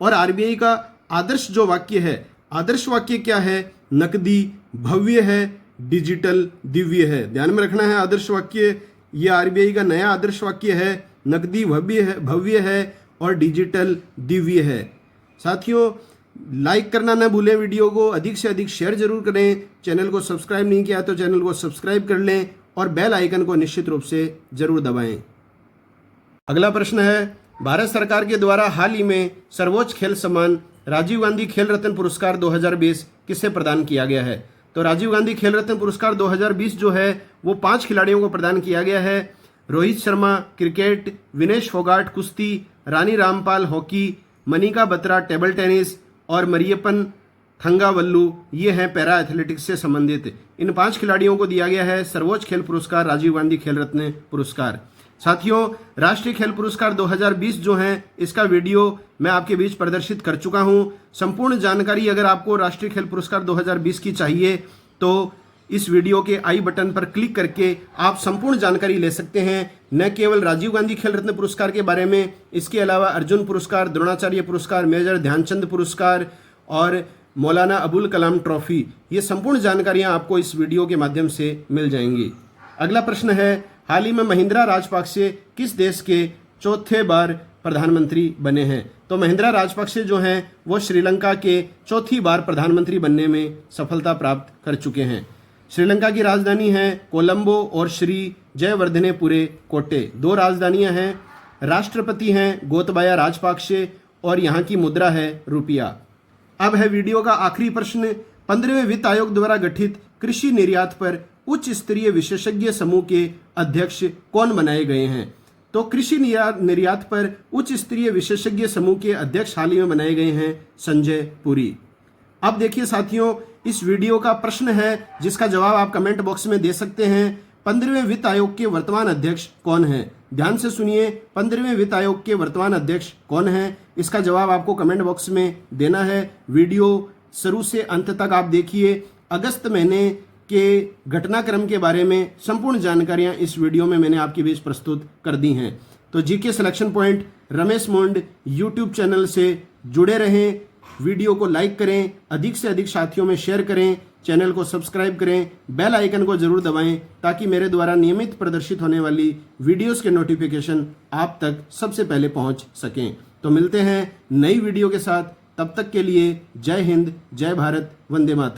और आरबीआई का आदर्श जो वाक्य है, आदर्श वाक्य क्या है, नकदी भव्य है, डिजिटल दिव्य है। ध्यान में रखना है आदर्श वाक्य, ये आरबीआई का नया आदर्श वाक्य है, नकदी भव्य है और डिजिटल दिव्य है। साथियों लाइक करना ना भूलें, वीडियो को अधिक से अधिक शेयर जरूर करें, चैनल को सब्सक्राइब नहीं किया तो चैनल को सब्सक्राइब कर लें और बेल आइकन को निश्चित रूप से जरूर दबाएं। अगला प्रश्न है, भारत सरकार के द्वारा हाल ही में सर्वोच्च खेल सम्मान राजीव गांधी खेल रत्न पुरस्कार 2020 किसे प्रदान किया गया है। तो राजीव गांधी खेल रत्न पुरस्कार 2020 जो है वो 5 खिलाड़ियों को प्रदान किया गया है। रोहित शर्मा क्रिकेट, विनेश फोगाट कुश्ती, Rani Rampal hockey, Manika Batra table tennis और मरियप्पन थंगावल्लू ये हैं पैरा एथलेटिक्स से संबंधित। इन 5 खिलाड़ियों को दिया गया है सर्वोच्च खेल पुरस्कार राजीव गांधी खेल रत्न पुरस्कार। साथियों राष्ट्रीय खेल पुरस्कार 2020 जो है इसका वीडियो मैं आपके बीच प्रदर्शित कर चुका हूं। संपूर्ण जानकारी अगर आपको राष्ट्रीय खेल पुरस्कार 2020 की चाहिए तो इस वीडियो के आई बटन पर क्लिक करके आप संपूर्ण जानकारी ले सकते हैं, न केवल राजीव गांधी खेल रत्न पुरस्कार के बारे में, इसके अलावा अर्जुन पुरस्कार, द्रोणाचार्य पुरस्कार, मेजर ध्यानचंद पुरस्कार और मौलाना अबुल कलाम ट्रॉफी, ये संपूर्ण जानकारियां आपको इस वीडियो के माध्यम से मिल जाएंगी। अगला प्रश्न है, हाल ही में महिंद्रा राजपक्षे किस देश के चौथे बार प्रधानमंत्री बने हैं। तो महिंद्रा राजपक्षे जो हैं वो श्रीलंका के चौथी बार प्रधानमंत्री बनने में सफलता प्राप्त कर चुके हैं। श्रीलंका की राजधानी है कोलंबो और श्री जयवर्धनेपुरे कोटे, 2 राजधानियां हैं। राष्ट्रपति हैं गोतबाया राजपक्षे और यहाँ की मुद्रा है रुपया। अब है वीडियो का आखिरी प्रश्न, 15वें वित्त आयोग द्वारा गठित कृषि निर्यात पर उच्च स्तरीय विशेषज्ञ समूह के अध्यक्ष कौन बनाए गए हैं। तो कृषि निर्यात पर उच्च स्तरीय विशेषज्ञ समूह के अध्यक्ष हाल ही में बनाए गए हैं संजय पुरी। अब देखिए साथियों, इस वीडियो का प्रश्न है जिसका जवाब आप कमेंट बॉक्स में दे सकते हैं, 15वें वित्त आयोग के वर्तमान अध्यक्ष कौन है। ध्यान से सुनिए, 15वें वित्त आयोग के वर्तमान अध्यक्ष कौन है, इसका जवाब आपको कमेंट बॉक्स में देना है। वीडियो शुरू से अंत तक आप देखिए। अगस्त महीने के घटनाक्रम के बारे में संपूर्ण जानकारियां इस वीडियो में मैंने आपके बीच प्रस्तुत कर दी हैं। तो जीके सिलेक्शन पॉइंट रमेश मोंड यूट्यूब चैनल से जुड़े रहें, वीडियो को लाइक करें, अधिक से अधिक साथियों में शेयर करें, चैनल को सब्सक्राइब करें, बेल आइकन को जरूर दबाएं ताकि मेरे द्वारा नियमित प्रदर्शित होने वाली वीडियोस के नोटिफिकेशन आप तक सबसे पहले पहुंच सकें। तो मिलते हैं नई वीडियो के साथ, तब तक के लिए जय हिंद, जय भारत, वंदे मातरम।